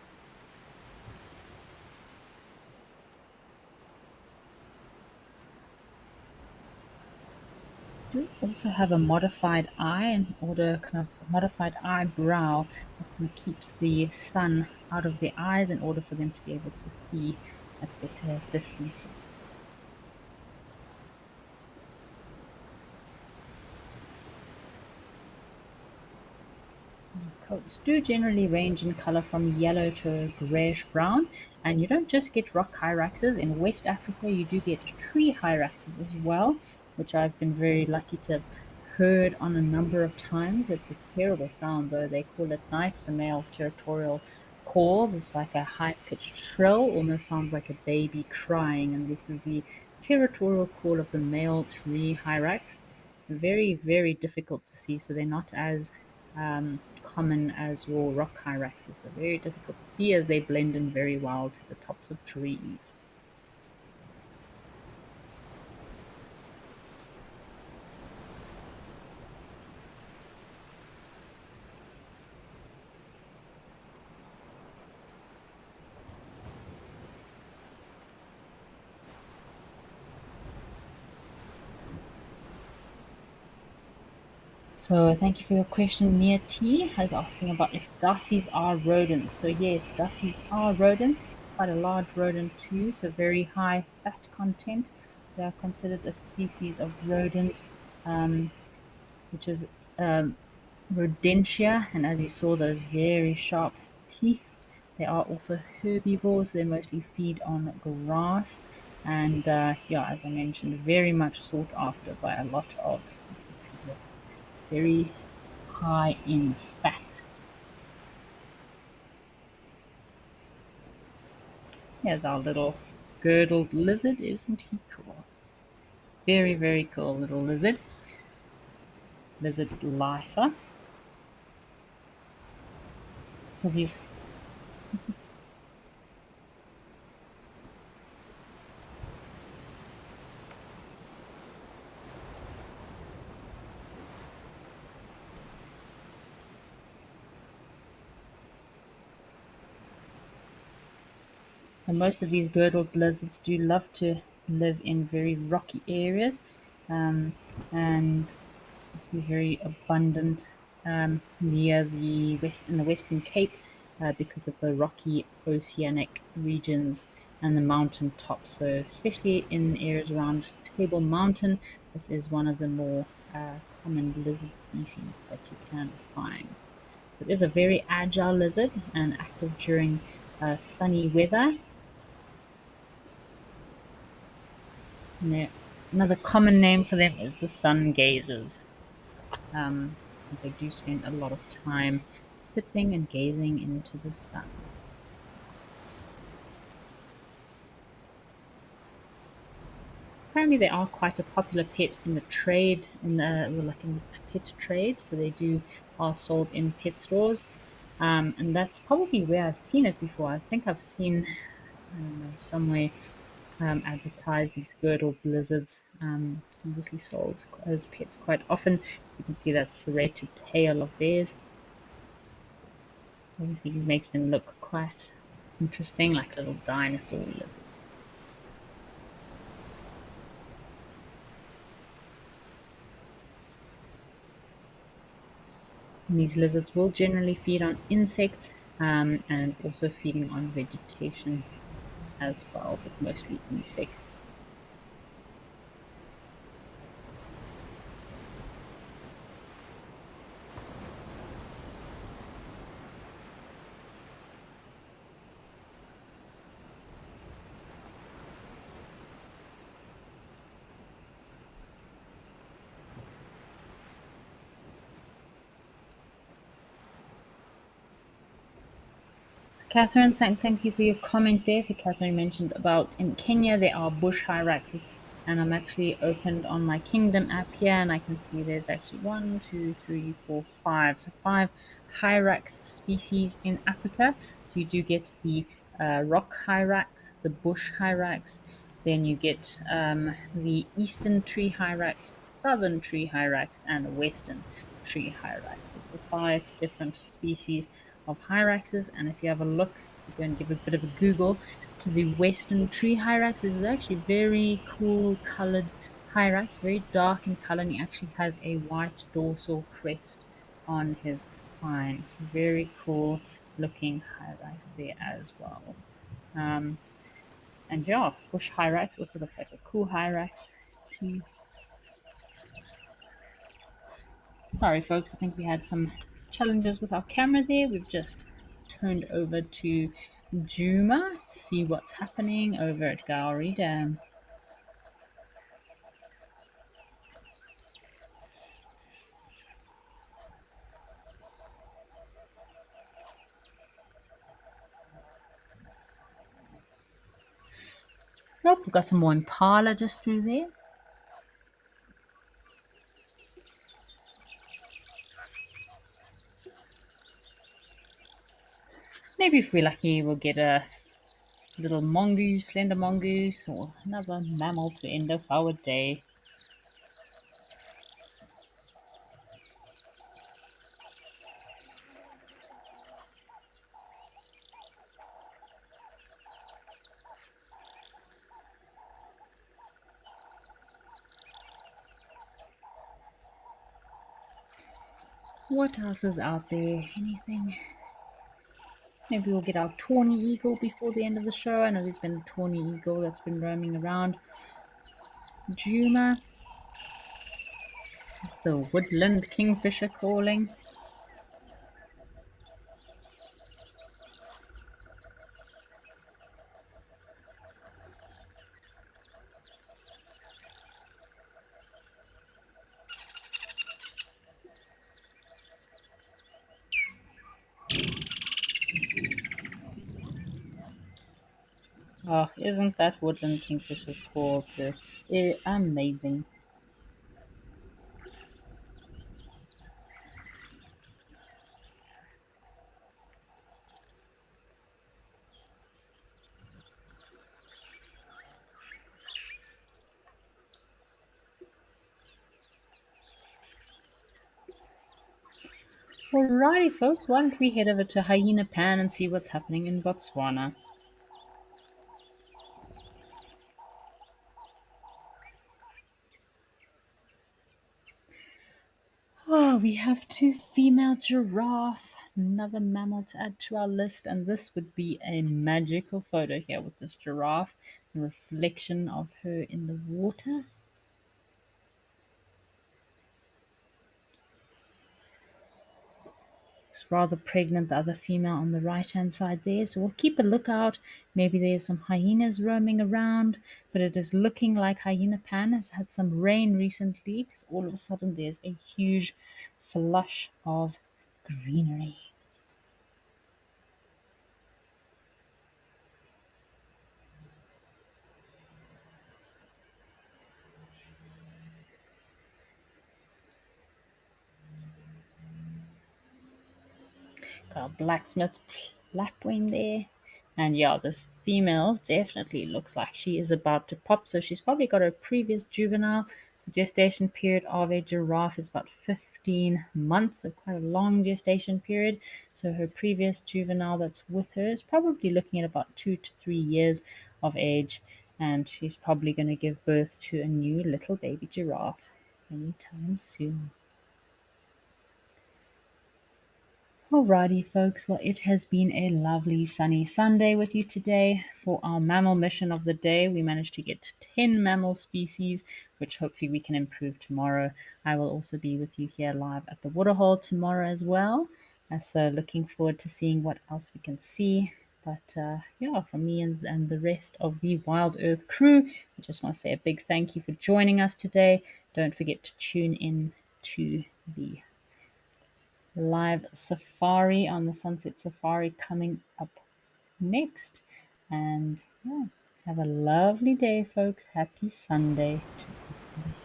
Do also have a modified eye in order kind of modified eyebrow that kind of keeps the sun out of their eyes in order for them to be able to see at better distances. Coats do generally range in color from yellow to a grayish brown, and you don't just get rock hyraxes. In West Africa, you do get tree hyraxes as well, which I've been very lucky to have heard on a number of times. It's a terrible sound, though. They call it night. The male's territorial calls. It's like a high pitched shrill, almost sounds like a baby crying, and this is the territorial call of the male tree hyrax. Very, very difficult to see, so they're not as common as your rock hyraxes. So very difficult to see as they blend in very well to the tops of trees. So thank you for your question. Nia T is asking about if dassies are rodents. So yes, dassies are rodents, quite a large rodent too, so very high fat content. They are considered a species of rodent, um, which is rodentia, and as you saw, those very sharp teeth. They are also herbivores, so they mostly feed on grass. And yeah, as I mentioned, very much sought after by a lot of species because they're very high in fat. Here's our little girdled lizard, isn't he cool? Very, very cool little lizard. Lizard lifer. So these So most of these girdled lizards do love to live in very rocky areas, um, and obviously very abundant near the west in the Western Cape because of the rocky oceanic regions and the mountain tops. So especially in areas around Table Mountain, this is one of the more common lizard species that you can find. So it is a very agile lizard and active during sunny weather. Another common name for them is the sun gazers, as they do spend a lot of time sitting and gazing into the sun. Apparently, they are quite a popular pet in the trade, in the pet trade. So they are sold in pet stores, and that's probably where I've seen it before. I think I've seen, I don't know, somewhere advertise these girdled lizards, obviously sold as pets quite often. You can see that serrated tail of theirs. Obviously, it makes them look quite interesting, like little dinosaur lizards. And these lizards will generally feed on insects and also feeding on vegetation as well, but mostly insects. Catherine, thank you for your comment there. So Catherine mentioned about in Kenya there are bush hyraxes, and I'm actually opened on my Kingdom app here, and I can see there's actually one, two, three, four, five. So five hyrax species in Africa. So you do get the rock hyrax, the bush hyrax, then you get the eastern tree hyrax, southern tree hyrax, and western tree hyrax. So five different species of hyraxes. And if you have a look, if you go and give a bit of a Google to the western tree hyrax, this is actually very cool colored hyrax, very dark in color, and he actually has a white dorsal crest on his spine. So very cool looking hyrax there as well. Um, and yeah, bush hyrax also looks like a cool hyrax too. Sorry, folks, I think we had some challenges with our camera there. We've just turned over to Juma to see what's happening over at Gowrie Dam. Nope, we've got some more impala just through there. Maybe if we're lucky, we'll get a little mongoose, slender mongoose, or another mammal to end off our day. What else is out there? Anything? Maybe we'll get our tawny eagle before the end of the show. I know there's been a tawny eagle that's been roaming around. Juma. It's the woodland kingfisher calling. Oh, isn't that woodland kingfisher's call just amazing? Alrighty, folks, why don't we head over to Hyena Pan and see what's happening in Botswana? Oh, we have two female giraffe, another mammal to add to our list, and this would be a magical photo here with this giraffe, the reflection of her in the water. It's rather pregnant, the other female on the right hand side there. So we'll keep a lookout. Maybe there's some hyenas roaming around, but it is looking like Hyena Pan has had some rain recently because all of a sudden there's a huge flush of greenery. Got a blacksmith's lapwing there. And yeah, this female definitely looks like she is about to pop. So she's probably got her previous juvenile. The gestation period of a giraffe is about 15 months, so quite a long gestation period. So her previous juvenile that's with her is probably looking at about 2 to 3 years of age. And she's probably going to give birth to a new little baby giraffe anytime soon. Alrighty, folks. Well, it has been a lovely sunny Sunday with you today. For our mammal mission of the day, we managed to get 10 mammal species, which hopefully we can improve tomorrow. I will also be with you here live at the waterhole tomorrow as well. So, looking forward to seeing what else we can see. But yeah, from me and the rest of the Wild Earth crew, I just want to say a big thank you for joining us today. Don't forget to tune in to the live safari on the Sunset Safari coming up next. And yeah, have a lovely day, folks. Happy Sunday to everyone.